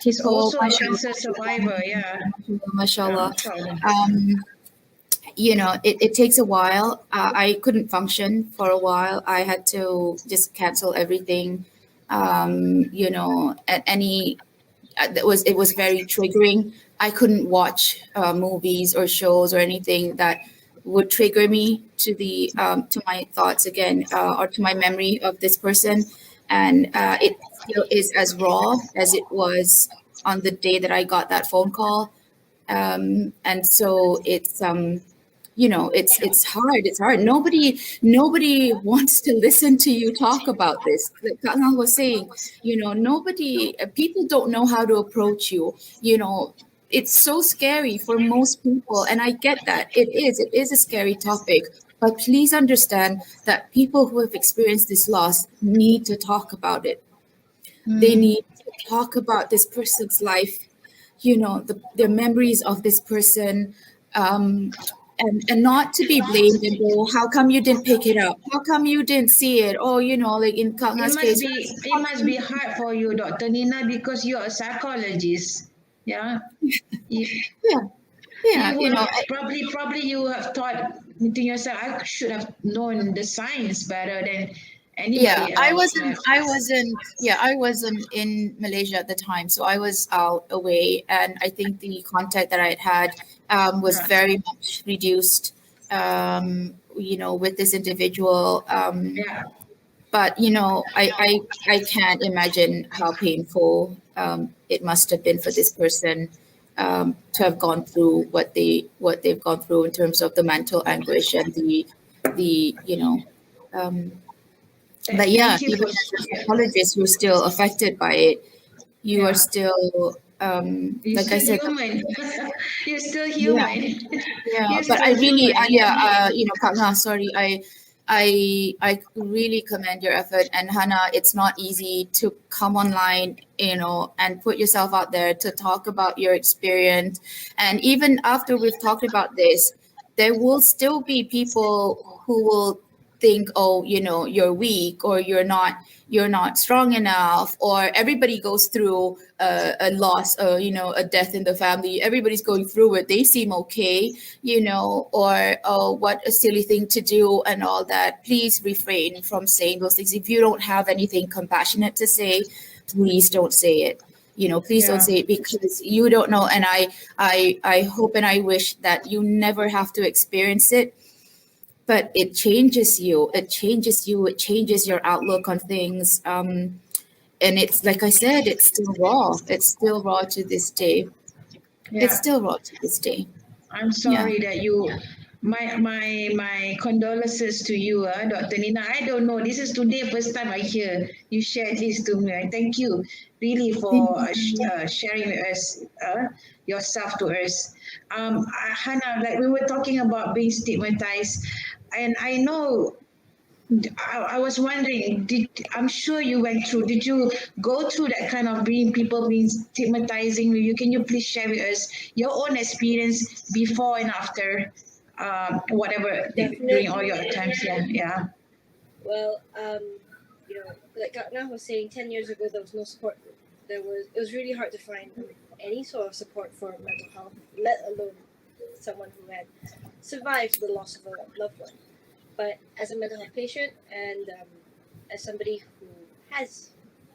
He's So, also a cancer survivor. Yeah. mashallah. Sorry. It takes a while. I couldn't function for a while. I had to just cancel everything. At any it was very triggering. I couldn't watch movies or shows or anything that would trigger me to my thoughts again, or to my memory of this person, and it still is as raw as it was on the day that I got that phone call. And so it's hard. It's hard. Nobody wants to listen to you talk about this. Like Kanal was saying, nobody, people don't know how to approach you. It's so scary for most people, and I get that. It is a scary topic. But please understand that people who have experienced this loss need to talk about it. They need to talk about this person's life, the memories of this person, and not to be blamed and go, how come you didn't pick it up? How come you didn't see it? Oh, like in Kanga's case. It must be hard for you, Dr. Nina, because you're a psychologist. Yeah. Yeah. Probably you have thought to yourself, I should have known the signs better than anybody else. I wasn't in Malaysia at the time, so I was out away, and I think the contact that I had was very much reduced, with this individual. But I can't imagine how painful it must have been for this person to have gone through what they've gone through in terms of the mental anguish and the but yeah, even as a psychologist, you're still affected by it. You are still, like I said, human. You're still human. Yeah. But I really, Kak Nga, sorry, I really commend your effort. And Hannah, it's not easy to come online, and put yourself out there to talk about your experience. And even after we've talked about this, there will still be people who will think, oh, you're weak, or you're not strong enough, or everybody goes through a loss, a death in the family. Everybody's going through it. They seem okay, or oh, what a silly thing to do and all that. Please refrain from saying those things. If you don't have anything compassionate to say, please don't say it. Please don't say it, because you don't know. And I hope and I wish that you never have to experience it. But it changes you. It changes you. It changes your outlook on things. And it's, like I said, it's still raw. It's still raw to this day. Yeah. It's still raw to this day. I'm sorry that you. My condolences to you, Dr. Nina. I don't know. This is today first time I hear you shared this to me. I thank you really for sharing with us yourself to us. Hannah, like we were talking about being stigmatized, and I know. I was wondering, I'm sure you went through, did you go through that kind of people being stigmatizing you? Can you please share with us your own experience before and after, whatever, during all your times? Yeah. Well, like Katna was saying, 10 years ago, there was no support. It was really hard to find any sort of support for mental health, let alone someone who had survived the loss of a loved one. But as a mental health patient and as somebody who has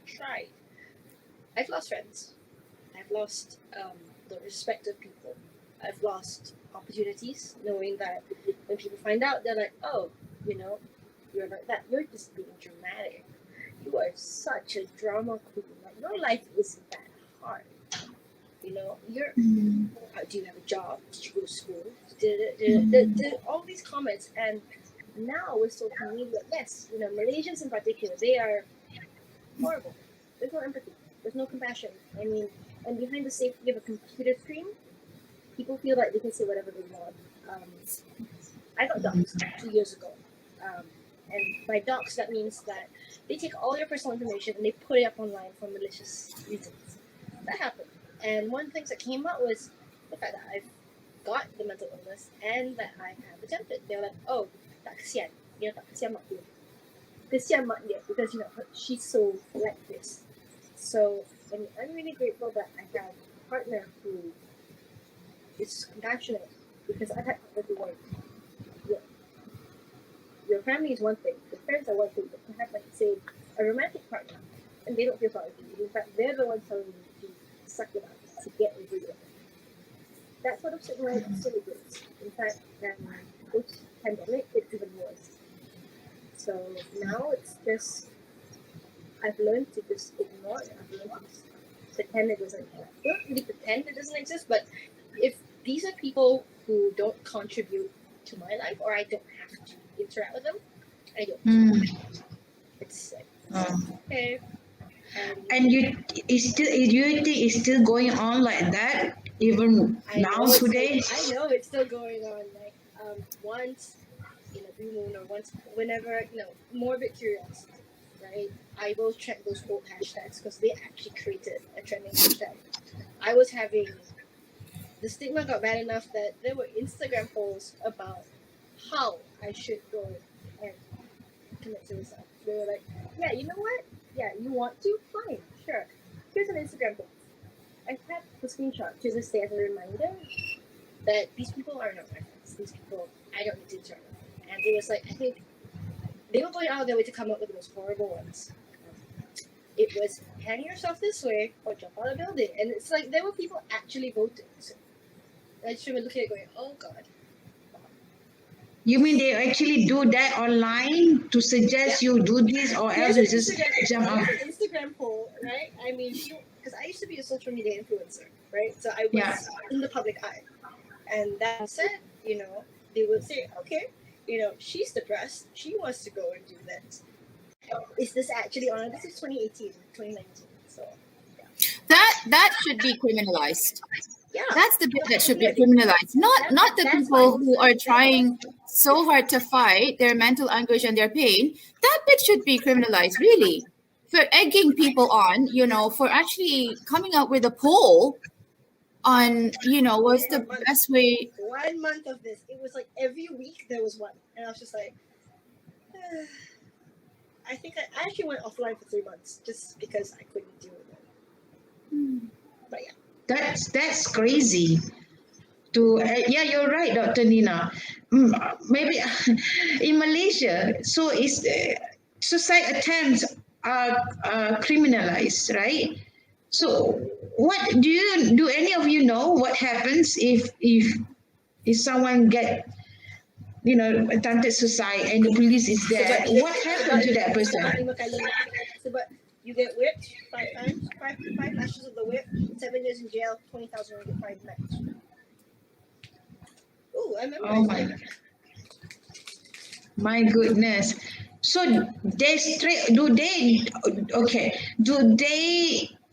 tried, I've lost friends. I've lost the respect of people. I've lost opportunities, knowing that when people find out, they're like, oh, you're like that. You're just being dramatic. You are such a drama queen. Like, your life isn't that hard. Do you have a job? Did you go to school? Did all these comments. And now with social media, yes, Malaysians in particular, they are horrible. There's no empathy. There's no compassion. I mean, and behind the safety of a computer screen, people feel like they can say whatever they want. I got doxxed 2 years ago. And by doxxed, that means that they take all your personal information and they put it up online for malicious reasons. That happened. And one of the things that came out was the fact that I've got the mental illness and that I have attempted. They're like, oh, tak kesian. Tak kesian mak dia. Kesian mak dia because she's so like this. So I'm really grateful that I have a partner who is compassionate because I've had partners who weren't. Your family is one thing, your friends are one thing, but you have like say a romantic partner and they don't feel sorry for you. In fact, they're the ones telling you to suck it up, to get over it. That sort of stigma still exists. In fact, post pandemic, it's even worse. So now it's just I've learned to just ignore it. I've learned to just pretend it doesn't exist. I don't really pretend it doesn't exist, but if these are people who don't contribute to my life or I don't have to interact with them, I don't. It's okay. And you think it's still going on like that even now today? I know it's still going on. Like once in a blue moon or once whenever morbid curiosity, right? I will check those old hashtags because they actually created a trending hashtag. I was having the stigma got bad enough that there were Instagram posts about how I should go and commit suicide. They were like, yeah, you know what? Yeah, you want to? Fine, sure. Here's an Instagram post. I had the screenshot to this day as a reminder that these people are not my friends. These people, I don't need to interact with them. And it was like, I think they were going out of their way to come up with the most horrible ones. It was hang yourself this way or jump out of the building. And it's like, there were people actually voting. So I just remember looking at it going, oh God. You mean they actually do that online to suggest you do this or else you just jump out? Instagram poll, right? I mean, because I used to be a social media influencer, right? So I was in the public eye. And that said, they would say, okay, she's depressed. She wants to go and do that. Is this actually on? This is 2018, 2019. So That should be criminalized. yeah, That's the bit that should be criminalized. Not the people who are trying so hard to fight their mental anguish and their pain. That bit should be criminalized, really. For egging people on, for actually coming up with a poll on, what's the best way. 1 month of this, it was like every week there was one, and I was just like, I think I actually went offline for 3 months just because I couldn't deal with it. But yeah. That's crazy. You're right, Dr. Nina. Maybe in Malaysia, so is suicide attempts are criminalized, right? So what do any of you know what happens if someone get attempted suicide and the police is there? What happens to that person? You get whipped 5 times, five lashes of the whip, 7 years in jail, 20,000 ringgit fine max. Ooh, I remember. Oh my goodness. So do they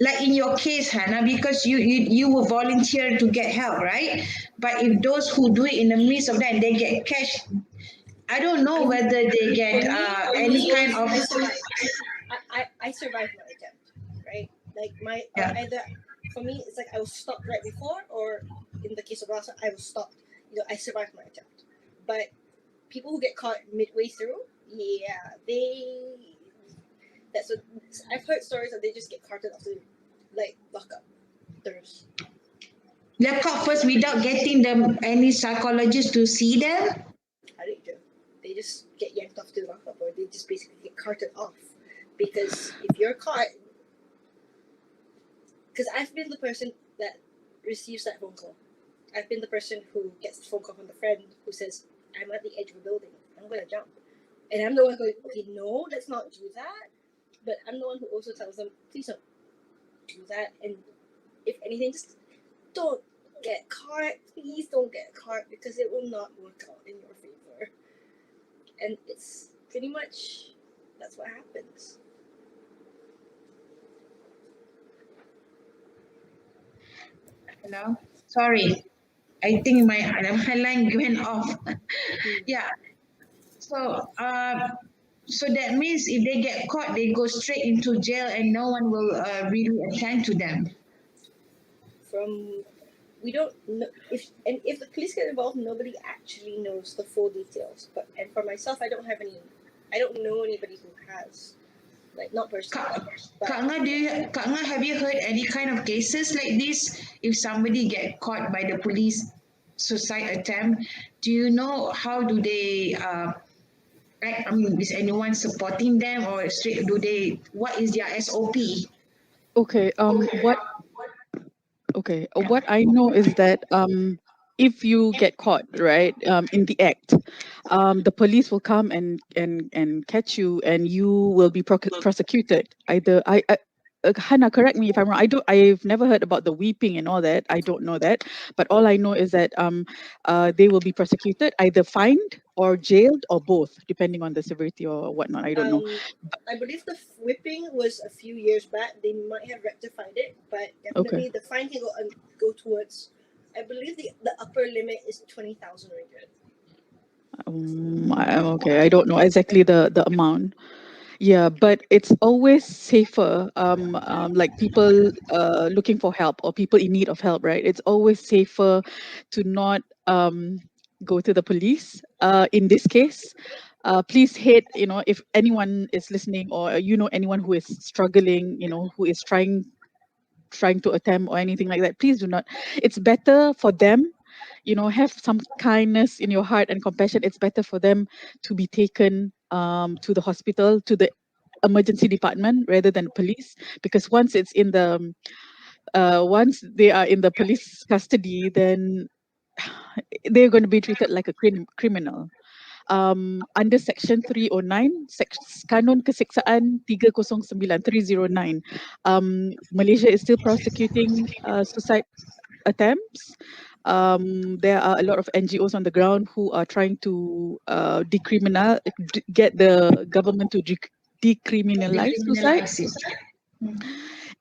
like in your case, Hannah, because you will volunteer to get help, right? But if those who do it in the midst of that they get cash, I don't know whether they get any kind of. I survived my attempt, right? Like either for me it's like I was stopped right before, or in the case of Rasa, I was stopped. I survived my attempt. But people who get caught midway through, that's what I've heard stories that they just get carted off to like lock up. Lock up first without getting them any psychologist to see them. How do you do? They just get yanked off to lock up, or they just basically get carted off. Because if you're caught, because I've been the person that receives that phone call. I've been the person who gets the phone call from the friend who says, I'm at the edge of a building, I'm going to jump. And I'm the one going, okay, no, let's not do that. But I'm the one who also tells them, please don't do that. And if anything, just don't get caught. Please don't get caught, because it will not work out in your favor. And it's pretty much, that's what happens. Hello? Sorry. I think my line went off. Yeah. So that means if they get caught, they go straight into jail and no one will really attend to them. From we don't know if the police get involved, nobody actually knows the full details. And for myself, I don't know anybody who has, like, not personally. Kak Nga, have you heard any kind of cases like this? If somebody get caught by the police suicide attempt, do you know how do they act? I mean, is anyone supporting them, or straight what is their SOP? Okay. What I know is that if you get caught, right, in the act, the police will come and catch you, and you will be prosecuted. Either Hannah, correct me if I'm wrong. I've never heard about the weeping and all that. I don't know that, but all I know is that they will be prosecuted, either fined or jailed or both, depending on the severity or whatnot. I don't know. I believe the whipping was a few years back. They might have rectified it, but definitely the fine can go towards. I believe the upper limit is 20,000 ringgit. Okay, I don't know exactly the amount. Yeah, but it's always safer. Like people looking for help or people in need of help, right? It's always safer to not go to the police. In this case, please hit. If anyone is listening, or anyone who is struggling, who is trying to attempt or anything like that, please do not. It's better for them, have some kindness in your heart and compassion. It's better for them to be taken to the hospital, to the emergency department, rather than police, because once they are in the police custody, then they're going to be treated like a criminal. Under Section 309, Kanun Kesiksaan 309, Malaysia is still prosecuting suicide attempts. There are a lot of NGOs on the ground who are trying to get the government to decriminalize suicide.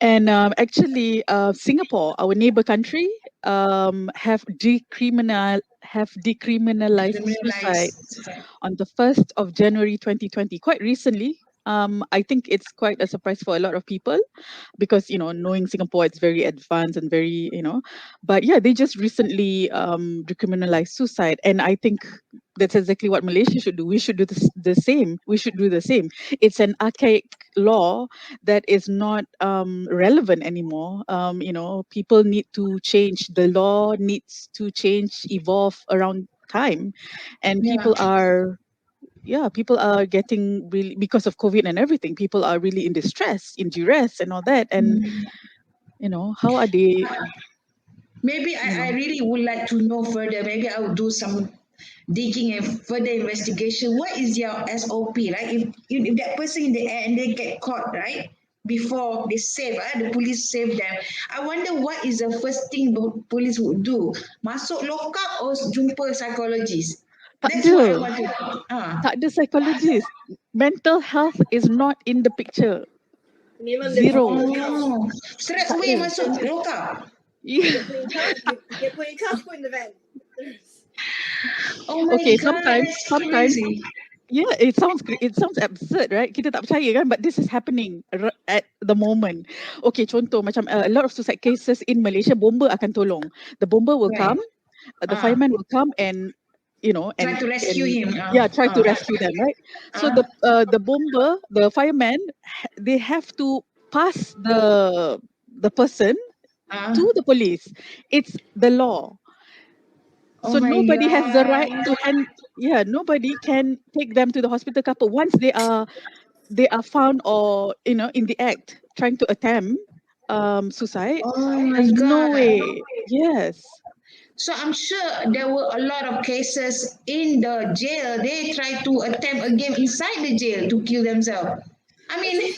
And actually, Singapore, our neighbor country, have decriminalized suicide on the 1st of January 2020, quite recently. I think it's quite a surprise for a lot of people, because knowing Singapore, it's very advanced and very but yeah, they just recently decriminalized suicide, and I think that's exactly what Malaysia should do. We should do the same. We should do the same. It's an archaic law that is not relevant anymore. People need to change. The law needs to change, evolve around time, and people are getting really, because of COVID and everything, people are really in distress, in duress and all that. And how are they? Maybe I really would like to know further. Maybe I will do some digging and further investigation. What is your SOP, right? If that person in the air and they get caught, right? Before they the police save them. I wonder what is the first thing the police would do? Masuk lockup or jumpa psychologist? That's what I want to know. Tak ada psychologist. Mental health is not in the picture. Zero. Straight away masuk lockup. Yeah. Get put in cuffs, put in the van. Oh my God, sometimes yeah, it sounds absurd, right? Kita tak percaya kan, but this is happening at the moment. Okay, contoh macam a lot of suicide cases in Malaysia, bomber akan tolong. The bomber will come, the fireman will come and try to rescue him. Try to rescue them, right? So the bomber, the fireman, they have to pass the person to the police. It's the law. So nobody has the right to nobody can take them to the hospital couple once they are found or in the act trying to attempt suicide. There's no way. Yes. So I'm sure there were a lot of cases in the jail. They try to attempt again inside the jail to kill themselves. I mean,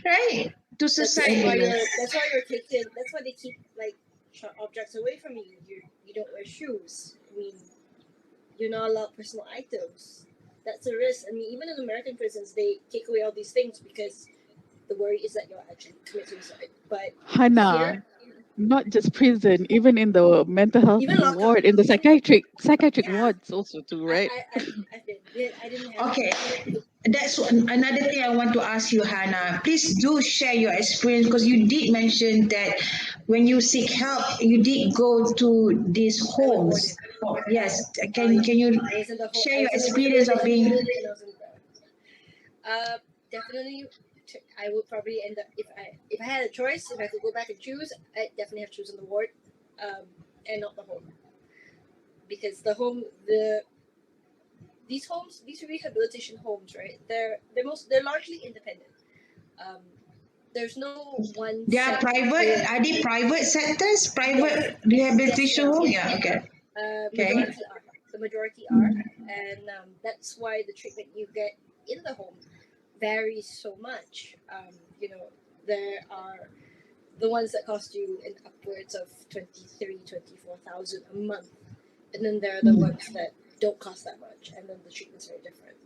right? To suicide. That's why you're taken. That's why they keep sharp objects away from you. You don't wear shoes. I mean, you're not allowed personal items. That's a risk. I mean, even in American prisons, they take away all these things because the worry is that you'll actually commit suicide. But Hannah, here, not just prison, even in the mental health ward, in the psychiatric wards also too, right? I didn't have. Okay, that's another thing I want to ask you, Hannah. Please do share your experience, because you did mention that when you seek help, you did go to these homes. Yes, can you share your experience of being? Definitely, I would probably end up if I had a choice, if I could go back and choose, I'd definitely have chosen the ward, and not the home, because these rehabilitation homes, right? They're largely independent. There's no one. They are private. Are they private sectors? Private rehabilitation home? Yeah. Okay. The majority are, and that's why the treatment you get in the home varies so much. There are the ones that cost you in upwards of 24,000 a month, and then there are the ones that don't cost that much, and then the treatment's very different.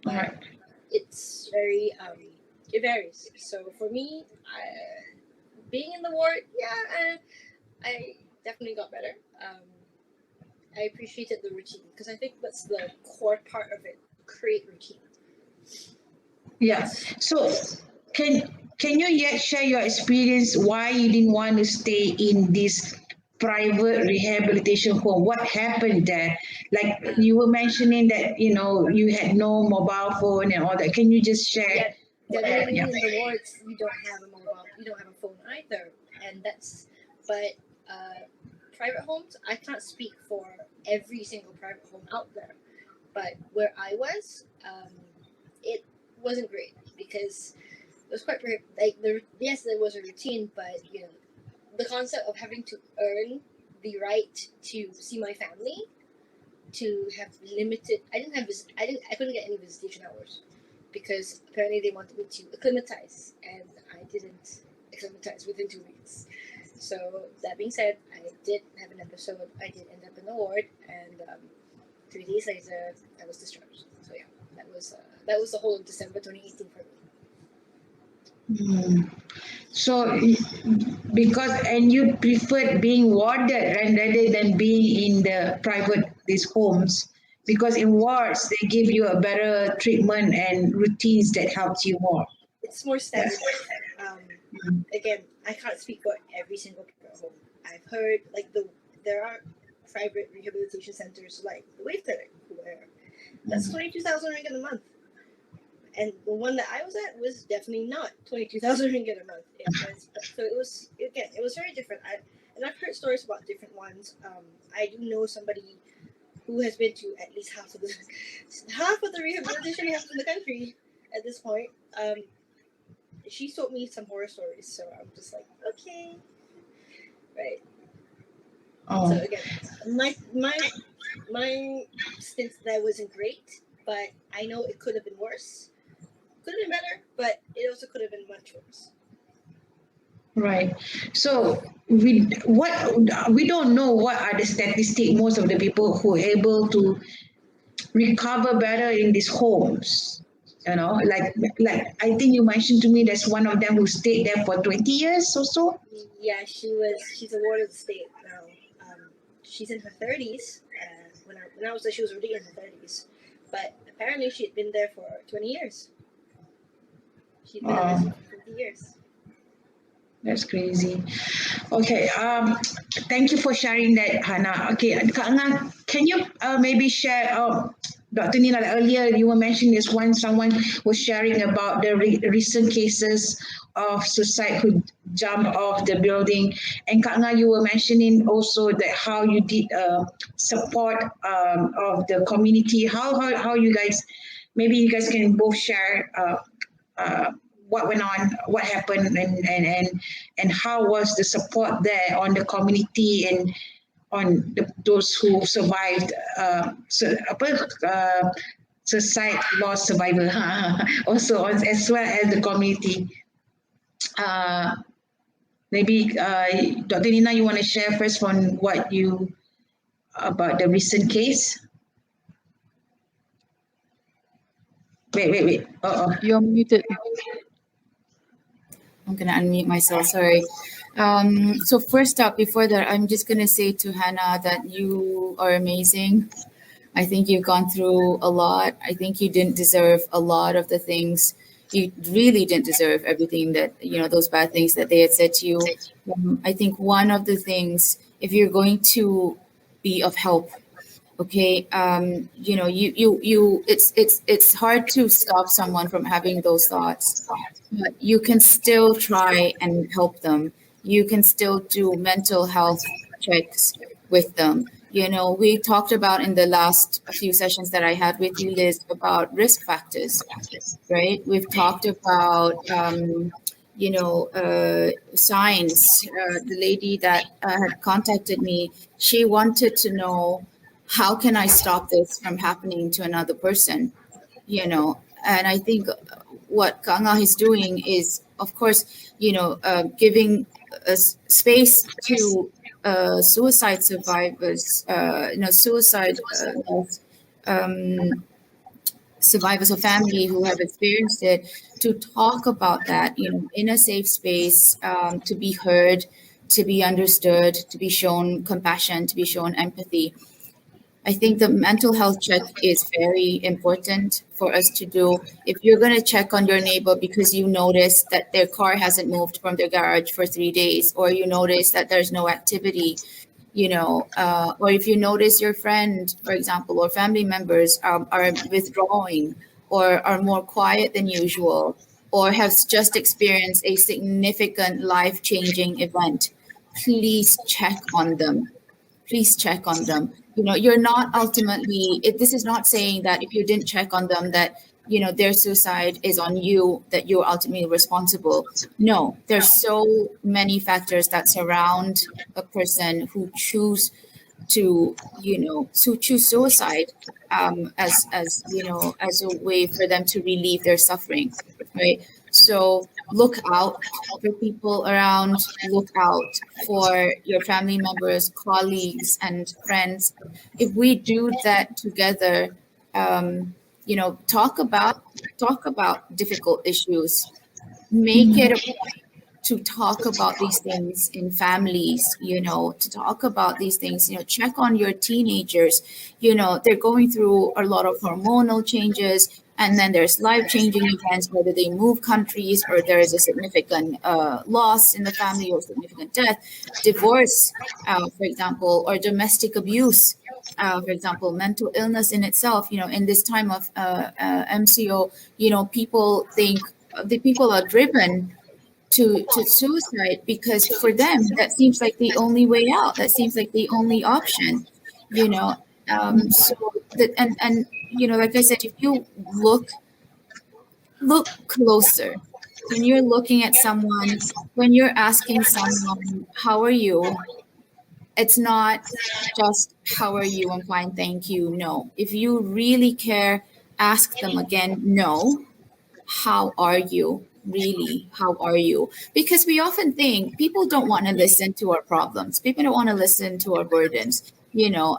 But it's very it varies. So for me, being in the ward, I definitely got better. I appreciated the routine because I think that's the core part of it. Create routine. Yeah. So can you yet share your experience why you didn't want to stay in this private rehabilitation home? What happened there? Like you were mentioning that you had no mobile phone and all that. Can you just share? Definitely in the wards you don't have a phone either, and private homes, I can't speak for every single private home out there, but where I was, it wasn't great because it was quite there was a routine, but the concept of having to earn the right to see my family, to have limited, I couldn't get any visitation hours because apparently they wanted me to acclimatize, and I didn't acclimatize within 2 weeks. So that being said, I did have an episode. I did end up in the ward, and 3 days later, I was discharged. So yeah, that was the whole of December 2018 for me. So you preferred being warded rather than being in the these homes, because in wards they give you a better treatment and routines that helps you more. It's more standard. Again, I can't speak for every single private home. I've heard there are private rehabilitation centers like the Wave Clinic where that's 22,000 ringgit a month, and the one that I was at was definitely not 22,000 ringgit a month. It was very different. I've heard stories about different ones. I do know somebody who has been to at least half of the rehabilitation rehabs in the country at this point. She told me some horror stories, so I'm just like, okay, right. So again, my stint there wasn't great, but I know it could have been worse. Could have been better, but it also could have been much worse. Right. So we don't know what are the statistics. Most of the people who are able to recover better in these homes. Like I think you mentioned to me there's one of them who stayed there for 20 years or so. Yeah, she's a ward of the state now. She's in her 30s. When I was there, she was already in her 30s. But apparently she had been there for 20 years. She'd been there for 20 years. That's crazy. Okay. Thank you for sharing that, Hannah. Okay, Kak Nga, can you maybe share? Dr. Nina, earlier you were mentioning someone was sharing about the recent cases of suicide who jumped off the building, and Kak Nga, you were mentioning also that how you did support of the community. How you guys? Maybe you guys can both share. What went on, what happened, and how was the support there on the community and on those who survived suicide loss survivor also as well as the community. Maybe Dr. Nina, you want to share first on about the recent case? Wait. You're muted. I'm going to unmute myself. Sorry. So first up, before that, I'm just going to say to Hannah that you are amazing. I think you've gone through a lot. I think you didn't deserve a lot of the things you really didn't deserve everything that, those bad things that they had said to you. I think one of the things, if you're going to be of help, okay, it's hard to stop someone from having those thoughts, but you can still try and help them. You can still do mental health checks with them. We talked about in the last few sessions that I had with you, Liz, about risk factors, right? We've talked about, signs. The lady that had contacted me, she wanted to know, how can I stop this from happening to another person? And I think what Kanga is doing is, of course, giving a space to suicide survivors, um, survivors or family who have experienced it, to talk about that, in a safe space, to be heard, to be understood, to be shown compassion, to be shown empathy. I think the mental health check is very important for us to do. If you're going to check on your neighbor because you notice that their car hasn't moved from their garage for 3 days, or you notice that there's no activity, or if you notice your friend, for example, or family members are withdrawing, or are more quiet than usual, or have just experienced a significant life-changing event, please check on them. Please check on them. You're not ultimately, this is not saying that if you didn't check on them that, their suicide is on you, that you're ultimately responsible. No, there's so many factors that surround a person who choose to choose suicide, as a way for them to relieve their suffering, right? So look out for people around, look out for your family members, colleagues, and friends. If we do that together, talk about difficult issues, make it a point to talk about these things in families, to talk about these things, check on your teenagers. They're going through a lot of hormonal changes, and then there's life-changing events, whether they move countries or there is a significant loss in the family or significant death, divorce, for example, or domestic abuse, for example, mental illness in itself. In this time of MCO, people think the people are driven to suicide because for them that seems like the only way out, that seems like the only option. So that, and like I said, if you look closer, when you're looking at someone, when you're asking someone, how are you, it's not just how are you, I'm fine, thank you. No, if you really care, ask them again, no, how are you? Really, how are you? Because we often think people don't want to listen to our problems. People don't want to listen to our burdens,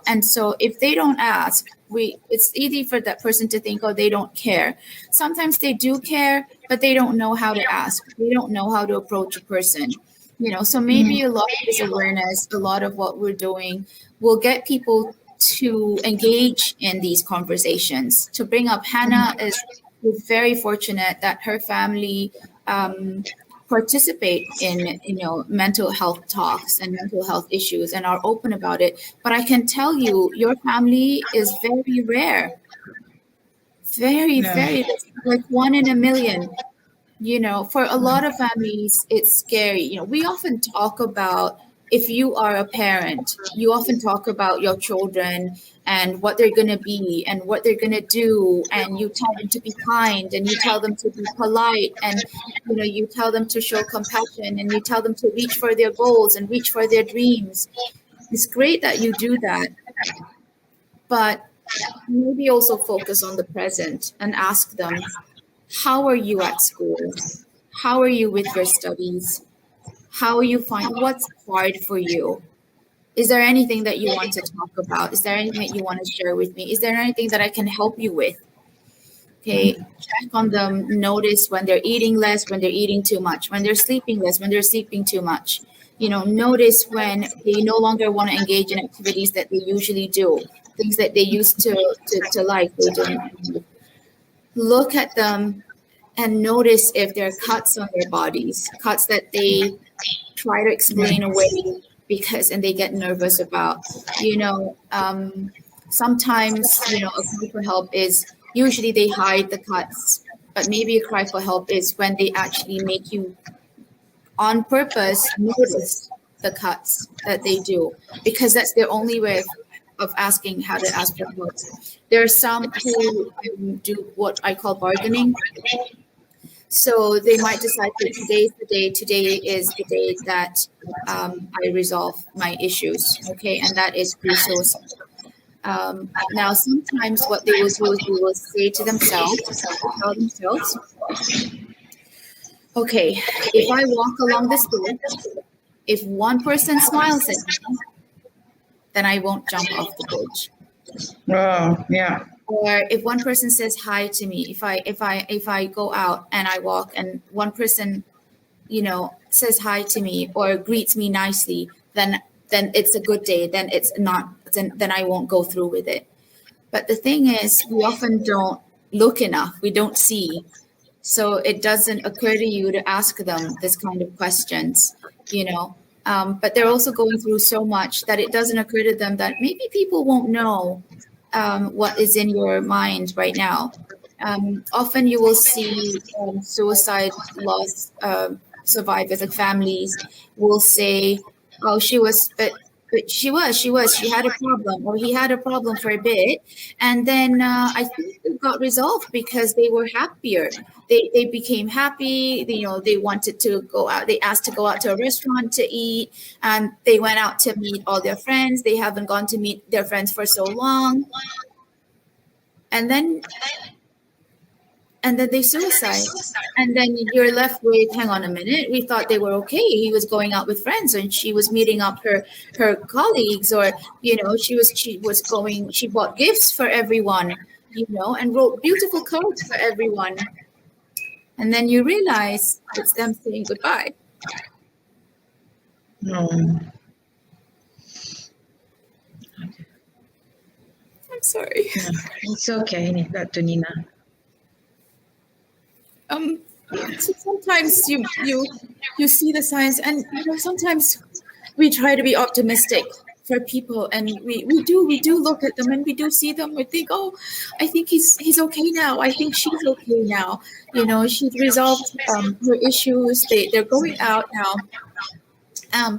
And so if they don't ask, it's easy for that person to think, oh, they don't care. Sometimes they do care, but they don't know how to ask. They don't know how to approach a person, So maybe a lot of this awareness, a lot of what we're doing will get people to engage in these conversations. To bring up Hannah is very fortunate that her family participate in mental health talks and mental health issues and are open about it. But I can tell you, your family is very rare, very like 1 in a million. For a lot of families, it's scary. We often talk about, if you are a parent, you often talk about your children and what they're going to be and what they're going to do. And you tell them to be kind, and you tell them to be polite, and, you tell them to show compassion, and you tell them to reach for their goals and reach for their dreams. It's great that you do that, but maybe also focus on the present and ask them, how are you at school? How are you with your studies? How are you what's hard for you? Is there anything that you want to talk about? Is there anything that you want to share with me? Is there anything that I can help you with? Okay, check on them. Notice when they're eating less, when they're eating too much, when they're sleeping less, when they're sleeping too much. Notice when they no longer want to engage in activities that they usually do, things that they used to like, they don't. Look at them and notice if there are cuts on their bodies, cuts that they try to explain away because, and they get nervous about, sometimes, a cry for help is usually they hide the cuts, but maybe a cry for help is when they actually make you on purpose notice the cuts that they do, because that's their only way of asking how to ask for help. There are some who do what I call bargaining. So they might decide that today is the day that I resolve my issues, okay? And that is through suicide. Now, sometimes what they will do is they will say to themselves, tell themselves, okay, if I walk along this road, if one person smiles at me, then I won't jump off the bridge. Oh, yeah. Or if one person says hi to me, if I go out and I walk and one person, says hi to me or greets me nicely, then it's a good day. Then it's not. Then I won't go through with it. But the thing is, we often don't look enough. We don't see. So it doesn't occur to you to ask them this kind of questions, But they're also going through so much that it doesn't occur to them that maybe people won't know what is in your mind right now. Often you will see suicide loss survivors and families will say, "Oh, she had a problem, or he had a problem for a bit, and then I think it got resolved because they were happier. They became happy. They wanted to go out. They asked to go out to a restaurant to eat, and they went out to meet all their friends. They haven't gone to meet their friends for so long, and then they suicide. And then you're left with, hang on a minute, we thought they were okay. He was going out with friends and she was meeting up her colleagues, or, she bought gifts for everyone, and wrote beautiful cards for everyone. And then you realize it's them saying goodbye. No. I'm sorry. Yeah, it's okay, Dr. Nina. So sometimes you see the signs, and sometimes we try to be optimistic for people, and we do look at them and we do see them. We think, oh, I think he's okay now. I think she's okay now. She's resolved her issues. They're going out now.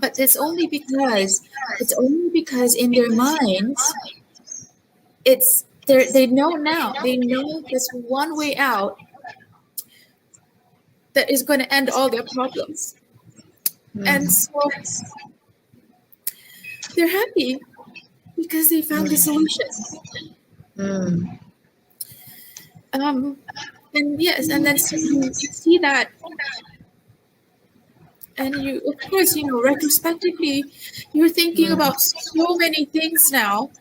But it's only because in their minds, they know now. They know there's one way out that is going to end all their problems. And so they're happy because they found the solution. And yes, and then so you see that, and you, of course, retrospectively, you're thinking about so many things now.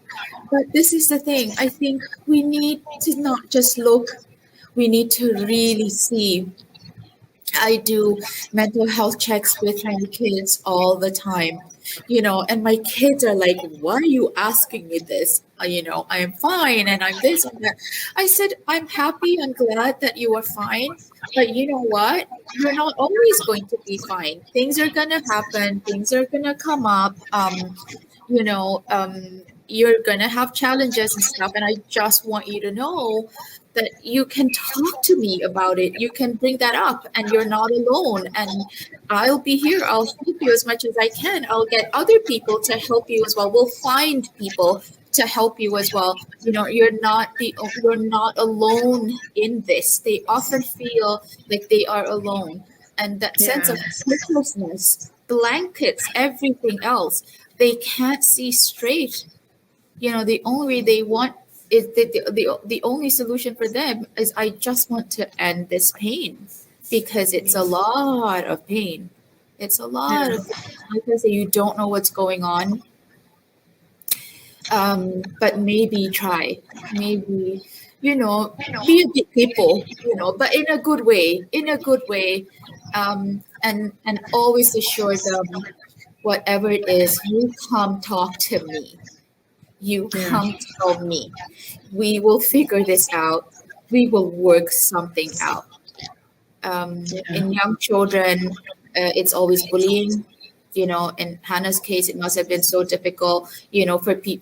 But this is the thing. I think we need to not just look, we need to really see. I do mental health checks with my kids all the time, and my kids are like, why are you asking me this? I am fine and I'm this and that. I said, I'm happy and glad that you are fine. But you know what? You're not always going to be fine. Things are going to happen. Things are going to come up. You're going to have challenges and stuff. And I just want you to know that you can talk to me about it. You can bring that up and you're not alone. And I'll be here. I'll help you as much as I can. I'll get other people to help you as well. We'll find people to help you as well. You're not alone in this. They often feel like they are alone. And that sense of helplessness blankets everything else. They can't see straight. The only way they want is the only solution for them is, I just want to end this pain, because it's a lot of pain. It's a lot of pain. Like I say, you don't know what's going on. But maybe try. Maybe, be a big people, but in a good way. And always assure them, whatever it is, you come talk to me. You come tell me. We will figure this out. We will work something out. In young children, it's always bullying. In Hannah's case, it must have been so difficult,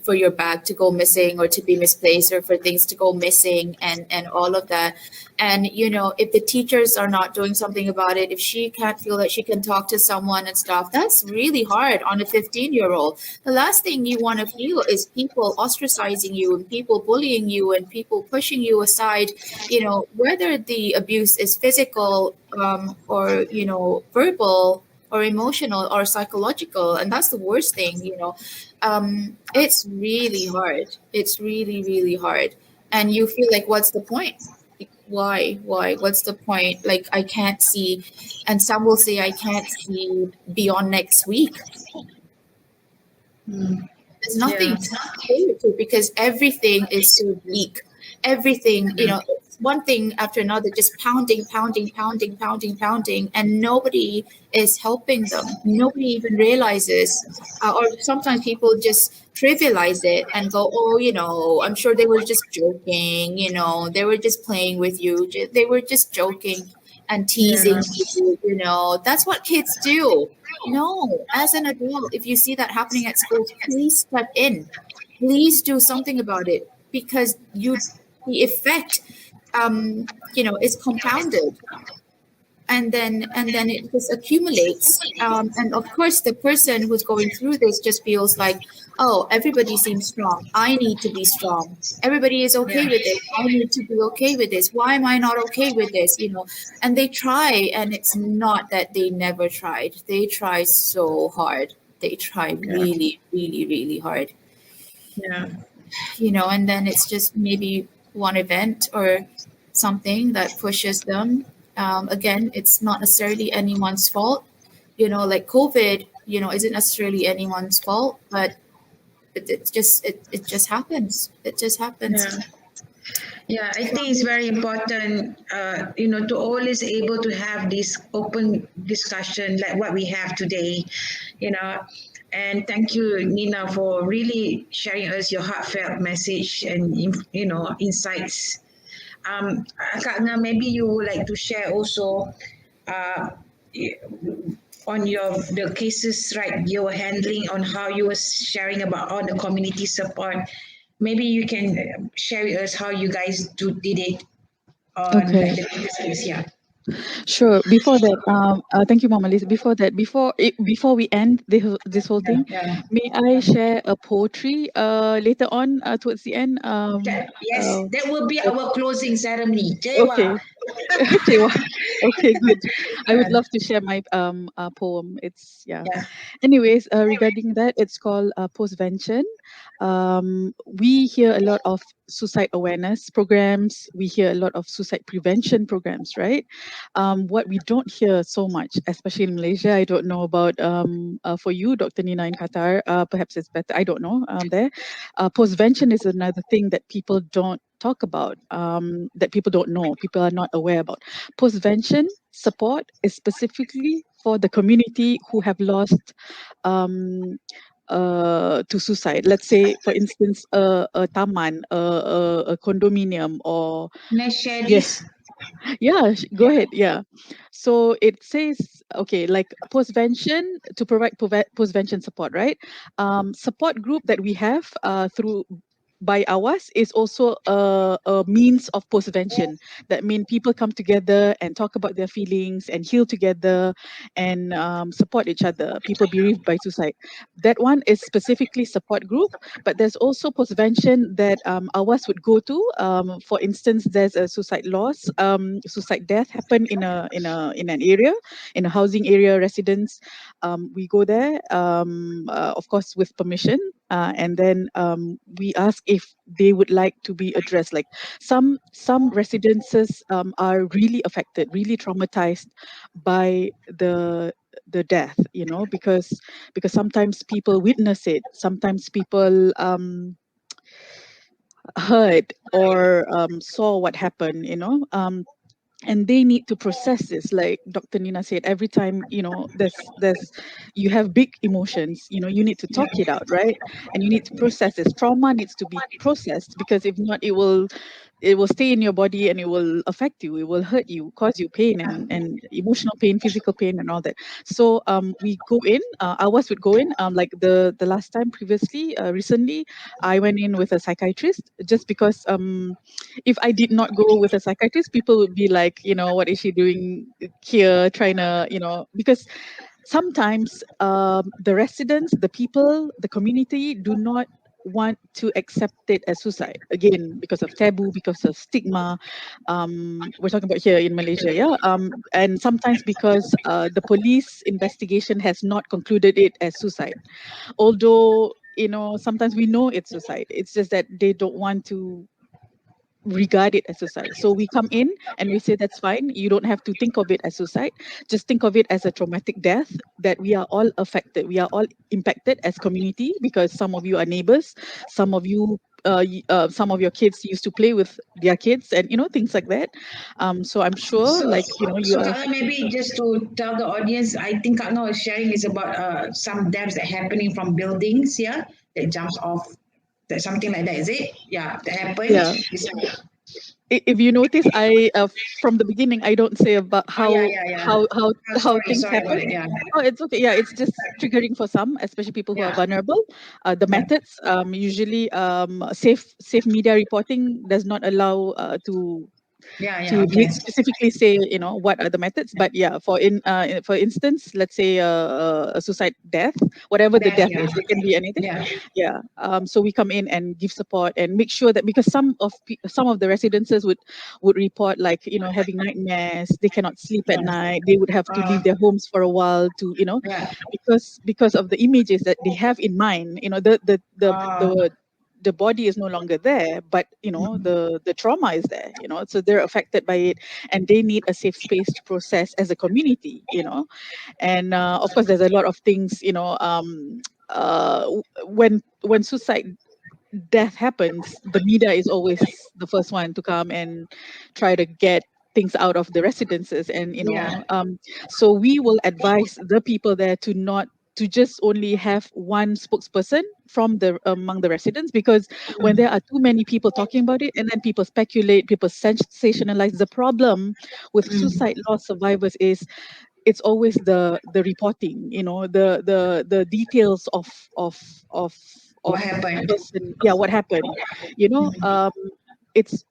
for your bag to go missing or to be misplaced or for things to go missing and all of that. And, if the teachers are not doing something about it, if she can't feel that she can talk to someone and stuff, that's really hard on a 15-year-old. The last thing you want to feel is people ostracizing you and people bullying you and people pushing you aside, whether the abuse is physical, or, verbal or emotional or psychological. And that's the worst thing. It's really hard. It's really, really hard. And you feel like, what's the point? Why what's the point? Like, I can't see. And some will say I can't see beyond next week. There's nothing to compare to, because everything is so bleak. Everything, one thing after another, just pounding, and nobody is helping them. Nobody even realizes, or sometimes people just trivialize it and go, oh, I'm sure they were just joking, they were just playing with you, they were just joking and teasing you, that's what kids do. No, as an adult, if you see that happening at school, please step in, please do something about it, because the effect is compounded, and then it just accumulates, and of course the person who's going through this just feels like, oh, everybody seems strong, I need to be strong, everybody is okay with it, I need to be okay with this, why am I not okay with this, and they try, and it's not that they never tried, they try so hard, they try really, really, really hard, and then it's just maybe one event or something that pushes them. Again, it's not necessarily anyone's fault. Like COVID, isn't necessarily anyone's fault, but it just happens. It just happens. Yeah, I think it's very important, to always able to have this open discussion like what we have today, And thank you, Nina, for really sharing us your heartfelt message and, insights. Kak Nga, maybe you would like to share also on the cases, right, you were handling, on how you were sharing about all the community support. Maybe you can share with us how you guys did it on Okay. the latest case. Yeah. Sure. Before that, thank you, Mamaliez. Before we end this whole thing, may I share a poetry later on towards the end? Yes, that will be our closing ceremony. Okay. Okay. Okay. Good. I would love to share my poem. It's Anyways, regarding that, it's called postvention. We hear a lot of suicide awareness programs. We hear a lot of suicide prevention programs, right? What we don't hear so much, especially in Malaysia, I don't know about for you, Dr. Nina in Qatar, perhaps it's better, I don't know there. Postvention is another thing that people don't talk about, that people don't know, people are not aware about. Postvention support is specifically for the community who have lost to suicide. Let's say, for instance, a taman, a condominium, or Can I share yes, this? yeah, go ahead. Yeah. So it says, okay, like postvention, to provide postvention support, right? Support group that we have through by Awas is also a means of postvention. That means people come together and talk about their feelings and heal together and support each other. People bereaved by suicide. That one is specifically support group, but there's also postvention that Awas would go to. For instance, there's a suicide loss, suicide death happen in an area, in a housing area, residence. We go there, of course, with permission, and then we ask if they would like to be addressed. Like some residences are really affected, really traumatized by the death, because sometimes people witness it, sometimes people heard or saw what happened, and they need to process this. Like Dr. Nina said, every time, there's you have big emotions, you need to talk it out, right? And you need to process this. Trauma needs to be processed, because if not, it will it will stay in your body and it will affect you, it will hurt you, cause you pain and emotional pain, physical pain and all that. So we go in, ours would go in, like the last time previously, recently I went in with a psychiatrist, just because if I did not go with a psychiatrist, people would be like, what is she doing here, trying to, because sometimes the residents, the people, the community do not want to accept it as suicide, again because of taboo, because of stigma. We're talking about here in Malaysia, yeah. And sometimes because the police investigation has not concluded it as suicide, although sometimes we know it's suicide, it's just that they don't want to regard it as suicide. So we come in and we say that's fine. You don't have to think of it as suicide. Just think of it as a traumatic death, that we are all affected. We are all impacted as community, because some of you are neighbors, some of you some of your kids used to play with their kids, and things like that. So I'm sure, So, like, you so are Kak, affected. maybe just to tell the audience, I think Kak is sharing is about some dams that happening from buildings, yeah, that jumps off, that something like that, is it? Yeah, that happened. Yeah. If you notice, I from the beginning I don't say about Oh yeah, how yeah, yeah. how how Oh, how sorry, things sorry about happen. it. Yeah, Oh, it's okay. Yeah, it's just triggering for some, especially people who are yeah, vulnerable. The yeah, methods, usually, safe media reporting does not allow yeah, yeah. to Okay. specifically say, what are the methods. But yeah, for instance, let's say a suicide death, whatever the That death yeah, is, it can be anything. yeah. Yeah. So we come in and give support and make sure that, because some of the residences would report, like, having nightmares, they cannot sleep at night, they would have to Uh, leave their homes for a while to, yeah. because of the images that they have in mind. Uh, The body is no longer there, but the trauma is there, so they're affected by it, and they need a safe space to process as a community. And of course there's a lot of things, when suicide death happens, the media is always the first one to come and try to get things out of the residences. And yeah. so we will advise the people there to not to just only have one spokesperson from the among the residents, because when there are too many people talking about it, and then people speculate, people sensationalize. The problem with Mm. suicide loss survivors is it's always the reporting, the details of What of the happened? person. Yeah, what happened, you know um it's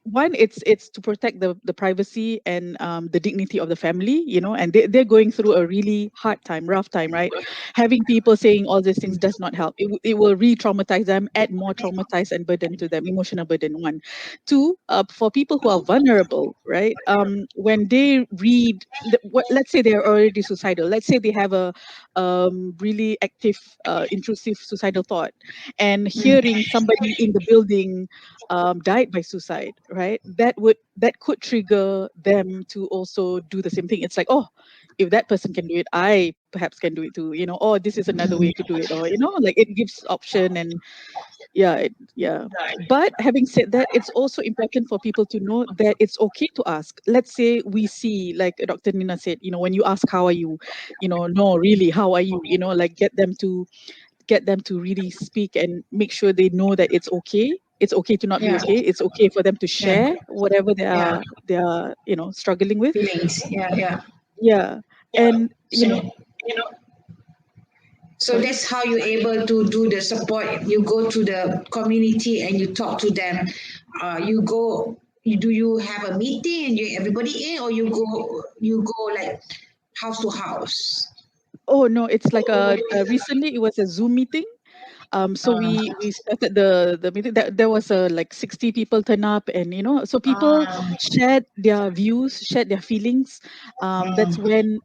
one, it's to protect the privacy and the dignity of the family, and they're going through a really hard time, rough time, right? Having people saying all these things does not help. It will re-traumatize them, add more traumatize and burden to them, emotional burden. One. Two, for people who are vulnerable, right? When they read let's say they're already suicidal, let's say they have a really active intrusive suicidal thought, and hearing somebody in the building died by suicide, right? That could trigger them to also do the same thing. It's like, oh, if that person can do it, I perhaps can do it too. Oh, this is another way to do it, or like it gives option. And yeah, yeah. But having said that, it's also important for people to know that it's okay to ask. Let's say we see, like Dr. Nina said, when you ask how are you, no, really, how are you? Like get them to really speak and make sure they know that it's okay. It's okay to not be Yeah, okay. It's okay for them to yeah, share whatever they yeah. are they are struggling with. Feelings. Yeah, yeah. Yeah. And So, so sorry. that's how you're able to do the support. You go to the community and you talk to them. You go. Do you have a meeting and you everybody in, or you go like house to house? Oh no, it's like recently it was a Zoom meeting. So Uh, we started the meeting. That there was like 60 people turn up, and so people um, shared their views, shared their feelings. That's um, when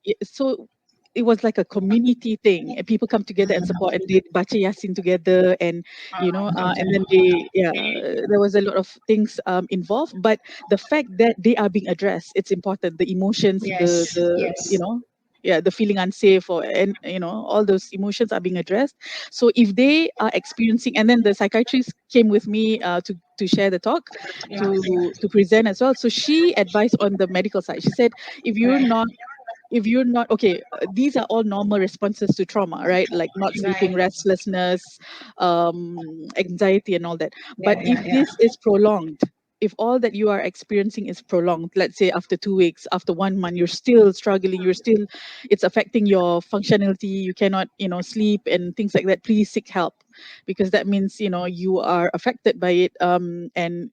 it was like a community thing, and people come together and support, and they baca yasin together, and and then okay. there was a lot of things involved. But the fact that they are being addressed, it's important. The emotions, Yes, the yes. yeah, the feeling unsafe, or and all those emotions are being addressed. So if they are experiencing, and then the psychiatrist came with me to share the talk, Yeah, to present as well. So she advised on the medical side. She said, if you're right, not if you're not okay, these are all normal responses to trauma, right? Like not sleeping, right. restlessness, anxiety and all that. But Yeah, if yeah, yeah. this is prolonged, if all that you are experiencing is prolonged, let's say after 2 weeks, after 1 month, you're still struggling, it's affecting your functionality, you cannot, sleep and things like that, please seek help, because that means, you are affected by it, and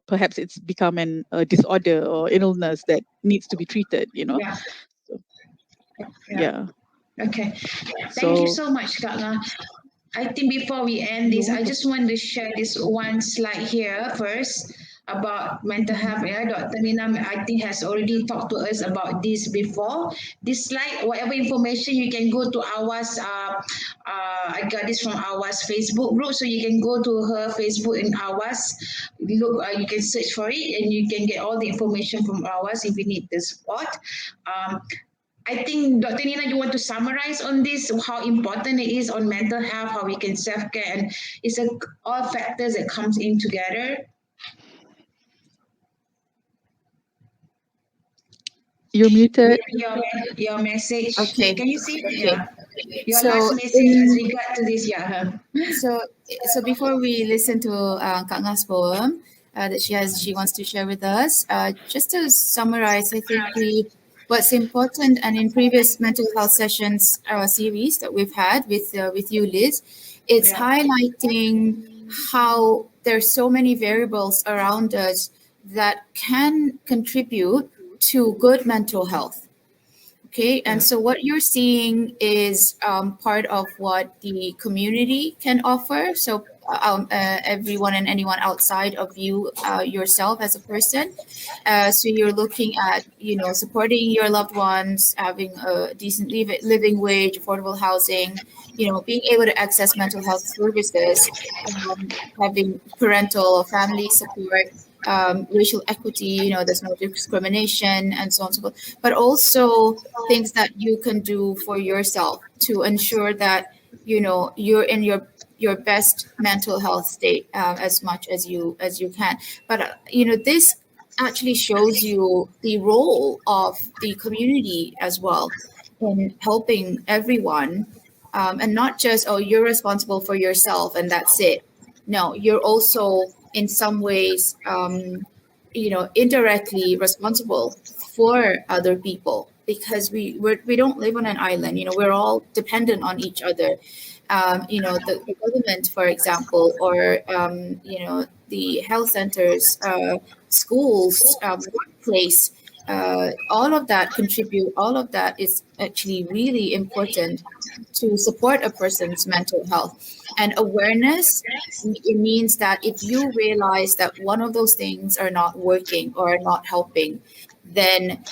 perhaps it's become a disorder or illness that needs to be treated. Yeah. So, Yeah. yeah. Okay. Thank you So so much, Kak. I think before we end this, I just want to share this one slide here first about mental health. Yeah, Dr. Nina, I think, has already talked to us about this before. This slide, whatever information, you can go to ours. I got this from ours Facebook group, so you can go to her Facebook and ours. Look, you can search for it, and you can get all the information from ours if you need the support. I think, Dr. Nina, you want to summarize on this, how important it is on mental health, how we can self-care, and it's all factors that comes in together. you're muted. Your message. Okay. Can you see? Okay. Yeah. Your So last message as regard to this, yeah. So before we listen to Kak Ngah's poem that she wants to share with us, just to summarize, I think what's important, and in previous mental health sessions series that we've had with you, Liz, it's highlighting how there's so many variables around us that can contribute to good mental health. Okay, and so what you're seeing is part of what the community can offer. So everyone and anyone outside of you yourself as a person. So you're looking at, supporting your loved ones, having a decent living wage, affordable housing, being able to access mental health services, having parental or family support, racial equity, there's no discrimination, and so on and so forth. But also things that you can do for yourself to ensure that, you're in your best mental health state as much as you can. But this actually shows you the role of the community as well in helping everyone, and not just, oh, you're responsible for yourself and that's it. No, you're also in some ways indirectly responsible for other people, because we don't live on an island. We're all dependent on each other. The government, for example, or the health centers, schools, workplace, all of that contribute. All of that is actually really important to support a person's mental health. And awareness, it means that if you realize that one of those things are not working or not helping, then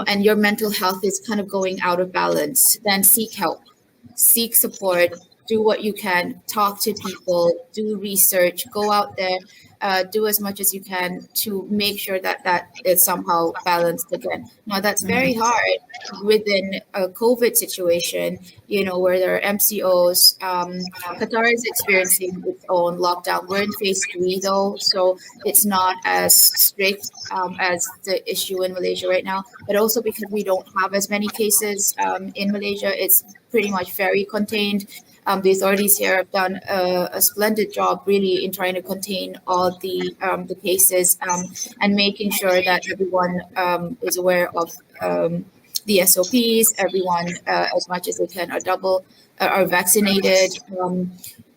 and your mental health is kind of going out of balance, then seek help, seek support, do what you can, talk to people, do research, go out there, do as much as you can to make sure that is somehow balanced again. Now, that's very hard within a COVID situation, where there are MCOs. Qatar is experiencing its own lockdown. We're in phase 3 though, so it's not as strict as the issue in Malaysia right now. But also because we don't have as many cases in Malaysia, it's pretty much very contained. The authorities here have done a splendid job, really, in trying to contain all the cases, and making sure that everyone is aware of the SOPs. Everyone, as much as they can, are vaccinated.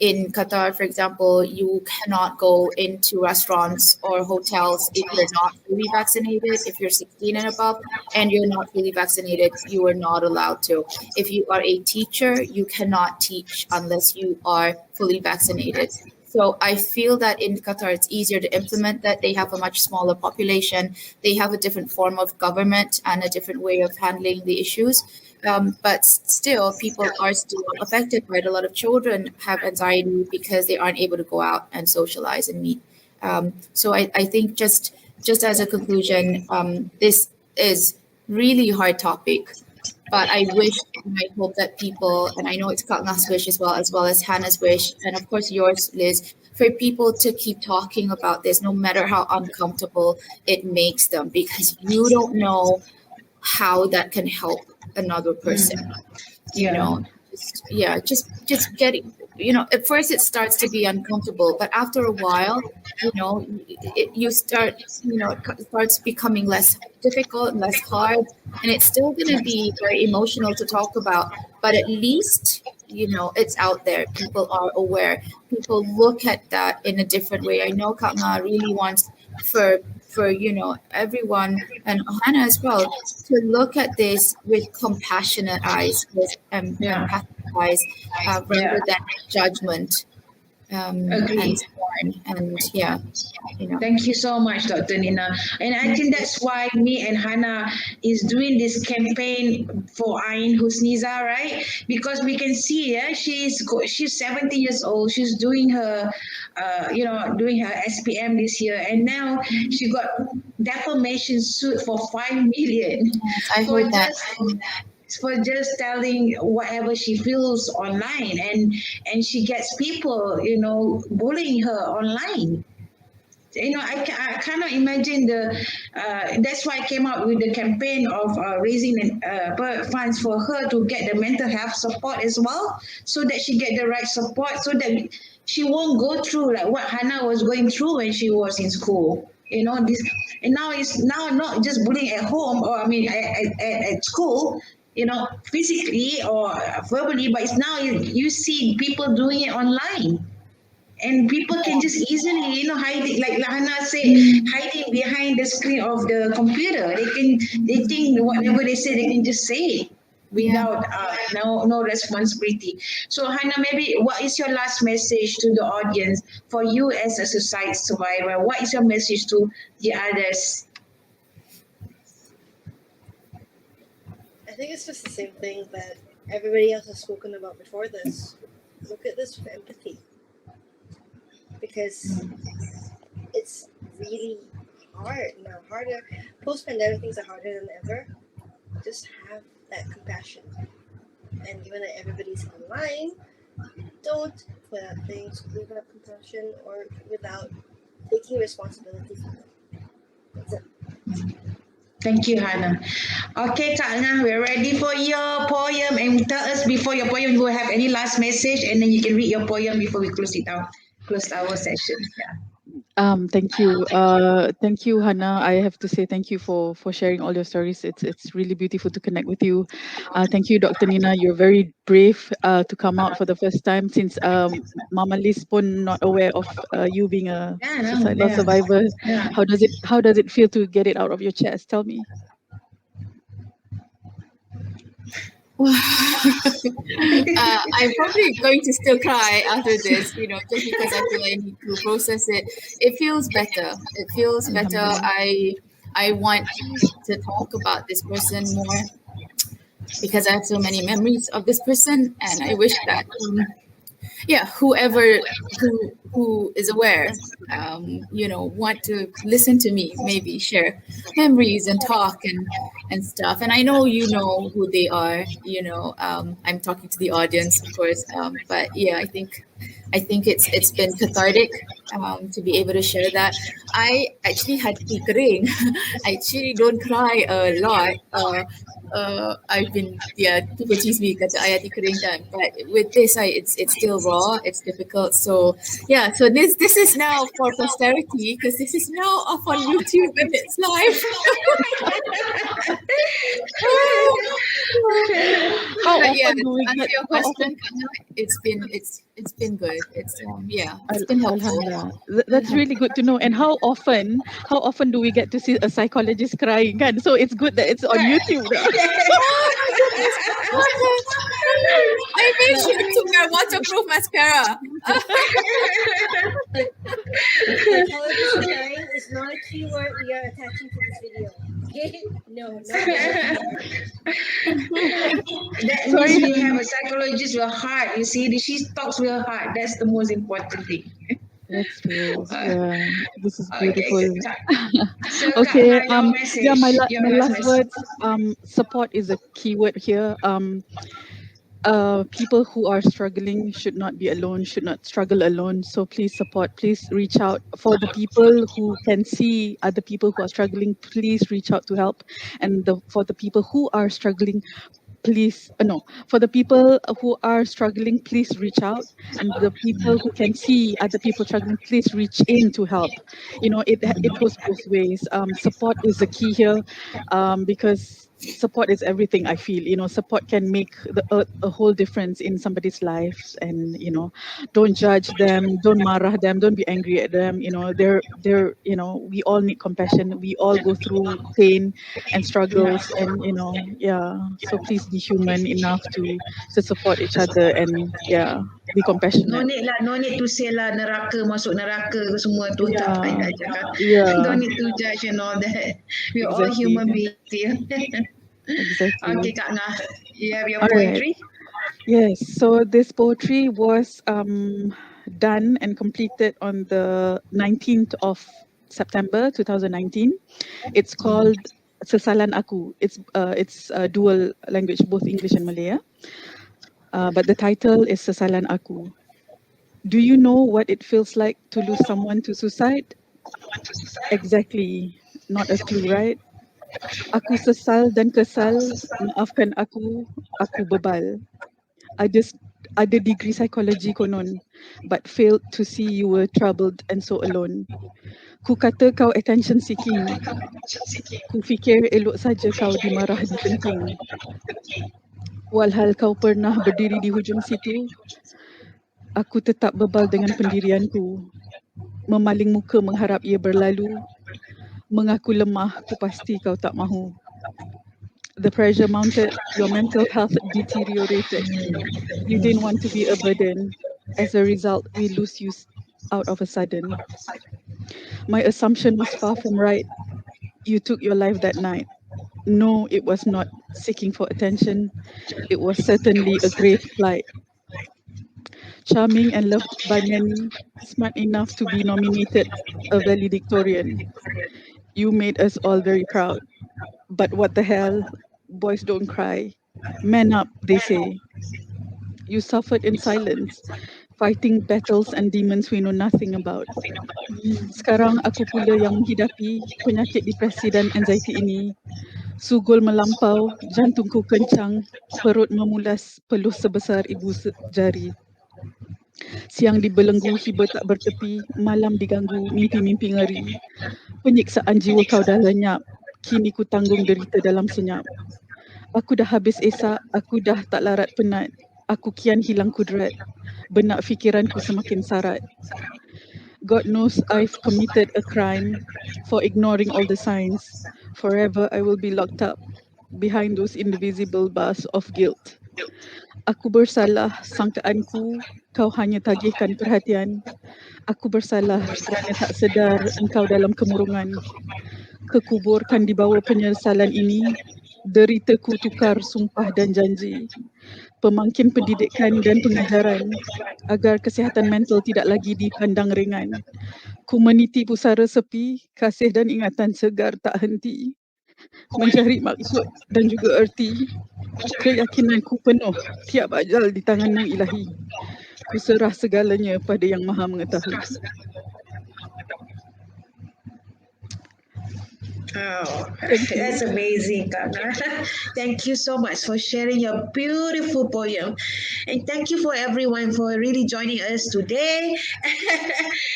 In Qatar, for example, you cannot go into restaurants or hotels if you're not fully vaccinated. If you're 16 and above and you're not fully vaccinated, you are not allowed to. If you are a teacher, you cannot teach unless you are fully vaccinated. So I feel that in Qatar, it's easier to implement that. They have a much smaller population. They have a different form of government and a different way of handling the issues. But still, people are still affected by it. A lot of children have anxiety because they aren't able to go out and socialize and meet. So I think just as a conclusion, this is really hard topic. But I wish and I hope that people, and I know it's Kak Ngah's wish as well as Hannah's wish, and of course yours, Liz, for people to keep talking about this, no matter how uncomfortable it makes them, because you don't know how that can help another person. just getting, at first it starts to be uncomfortable, but after a while, you start, it starts becoming less difficult and less hard, and it's still going to be very emotional to talk about, but at least, it's out there. People are aware. People look at that in a different way. I know Kak Nga really wants for everyone, and Hannah as well, to look at this with compassionate eyes, with empathic eyes, rather than judgment, Agree. and scorn, and Thank you so much, Dr. Nina. And I think that's why me and Hannah is doing this campaign for Ain Husniza, right? Because we can see, she's 70 years old. She's doing her, doing her SPM this year, and now she got defamation suit for 5 million. I heard that. For just telling whatever she feels online, and she gets people bullying her online. I cannot imagine that's why I came out with the campaign of raising funds for her to get the mental health support as well, so that she get the right support, so that she won't go through like what Hannah was going through when she was in school. This, and now it's not just bullying at home, or at school, physically or verbally, but it's now you see people doing it online. And people can just easily, hide, like Hannah said, hiding behind the screen of the computer. They think whatever they say, they can just say it without no responsibility. So Hannah, maybe what is your last message to the audience for you as a suicide survivor? What is your message to the others? I think it's just the same thing that everybody else has spoken about before this. Look at this with empathy. Because it's really hard now, harder. Post-pandemic, things are harder than ever. Just have that compassion. And given that everybody's online, don't put out things without compassion or without taking responsibility for them. That's it. Thank you, Hannah. Okay, Kak Nga, we're ready for your poem. And tell us before your poem, you will have any last message, and then you can read your poem before we close our session. Thank you. Thank you, Hannah. I have to say thank you for sharing all your stories. It's really beautiful to connect with you. Thank you, Dr. Nina. You're very brave to come out for the first time, since Mamaliez pun not aware of you being a suicide loss survivor. Yeah. How does it feel to get it out of your chest? Tell me. I'm probably going to still cry after this, just because I feel I need to process it. It feels better. It feels better. I want to talk about this person more, because I have so many memories of this person, and I wish that whoever who is aware, want to listen to me, maybe share memories and talk and stuff. And I know who they are. I'm talking to the audience, of course. But I think it's been cathartic to be able to share that. I actually had kering. I actually don't cry a lot. I've been people tease me kata ayat kering kan, but with this it's still raw, it's difficult. So this is now for posterity, because this is now up on YouTube and it's live. How But often do we to answer get? your question, it's been good. It's been helpful. Alhamdulillah. That's really good to know. And how often do we get to see a psychologist crying? Kan? So it's good that it's on YouTube. I made sure to wear waterproof mascara. Psychologist crying is not a keyword we are attaching to this video. Okay? No, not that. That means we have a psychologist with a heart. You see, she talks with her heart. That's the most important thing. That's true. Yeah, this is beautiful. Okay. So, Okay. Kak, your message. My Your last message. words. Support is a key word here. People who are struggling should not be alone, should not struggle alone. So please support, please reach out. For the people who can see other people who are struggling, please reach out to help. And for the people who are struggling, please, no, for the people who are struggling, please reach out. And the people who can see other people struggling, please reach in to help. It goes both ways. Support is the key here, because support is everything. I feel, support can make a whole difference in somebody's lives. And don't judge them, don't marah them, don't be angry at them. We all need compassion. We all go through pain and struggles, and yeah, so please be human enough to support each other, and yeah, be No compassionate. need lah, no need to say lah neraka, masuk neraka ke semua tu. Tak Yeah, payah cakap. yeah, Don't need to judge and all that. We're all exactly, human beings here. exactly. Okay, Kak Ngah, you have your All right. poetry? Yes, so this poetry was done and completed on the 19th of September 2019. It's called Sesalan Aku. It's dual language, both English and Malay. But the title is Sesalan Aku. Do you know what it feels like to lose someone to suicide? Exactly. Not a clue, right? Aku sesal dan kesal. Maafkan aku bebal. Ada degree psychology konon, but failed to see you were troubled and so alone. Ku kata kau attention seeking. Ku fikir elok saja kau dimarah dipenting. Walhal kau pernah berdiri di hujung situ, aku tetap bebal dengan pendirianku. Memaling muka mengharap ia berlalu. Mengaku lemah, ku pasti kau tak mahu. The pressure mounted, your mental health deteriorated. You didn't want to be a burden. As a result, we lose you out of a sudden. My assumption was far from right. You took your life that night. No, it was not seeking for attention. It was certainly a grave plight. Charming and loved by many, smart enough to be nominated a valedictorian. You made us all very proud. But what the hell? Boys don't cry. Man up, they say. You suffered in silence, fighting battles and demons we know nothing about. Sekarang aku pula yang menghidapi penyakit depresi dan anxiety ini. Sugul melampau, jantungku kencang, perut memulas, peluh sebesar ibu jari. Siang dibelenggu, hiba tak bertepi, malam diganggu, mimpi-mimpi ngeri. Penyiksaan jiwa kau dah lenyap, kini ku tanggung derita dalam senyap. Aku dah habis esak, aku dah tak larat penat. Aku kian hilang kudrat, benak fikiranku semakin sarat. God knows I've committed a crime for ignoring all the signs. Forever I will be locked up behind those invisible bars of guilt. Aku bersalah, sangkaanku, kau hanya tagihkan perhatian. Aku bersalah kerana tak sedar engkau dalam kemurungan. Kekuburkan di bawah penyesalan ini, deritaku tukar sumpah dan janji. Pemangkin pendidikan dan pengajaran agar kesihatan mental tidak lagi dipandang ringan. Ku meniti pusara sepi, kasih dan ingatan segar tak henti. Mencari maksud dan juga erti. Keyakinanku penuh, tiap ajal di tanganmu ilahi. Ku serah segalanya pada yang maha mengetahui. Oh, Thank you. that's amazing, Kak Ngah. Thank you so much for sharing your beautiful poem. And thank you for everyone for really joining us today.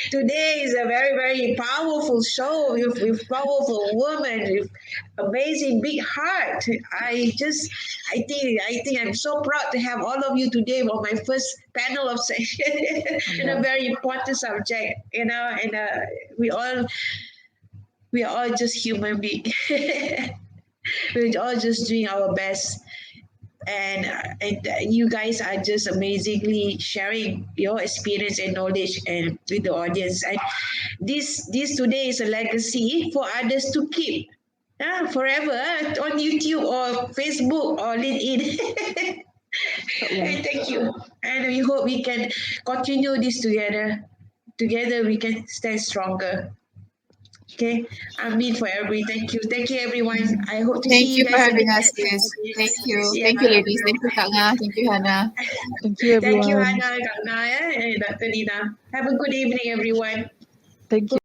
Today is a very, very powerful show with powerful women, with amazing big heart. I think I'm so proud to have all of you today on my first panel of session in a very important subject, and we are all just human beings. We're all just doing our best. And you guys are just amazingly sharing your experience and knowledge and with the audience. And this today is a legacy for others to keep forever on YouTube or Facebook or LinkedIn. And thank you. And we hope we can continue this together. Together we can stand stronger. Okay, I mean for everybody. Thank you, everyone. I hope to Thank see you for guys having again. us, Liz. Thank you. Yeah. Thank you, ladies. Thank you, Kak Ngah. Thank you, Hannah. Thank you, everyone. Thank you, Hannah, Kak Ngah, and Dr. Lina. Have a good evening, everyone. Thank you.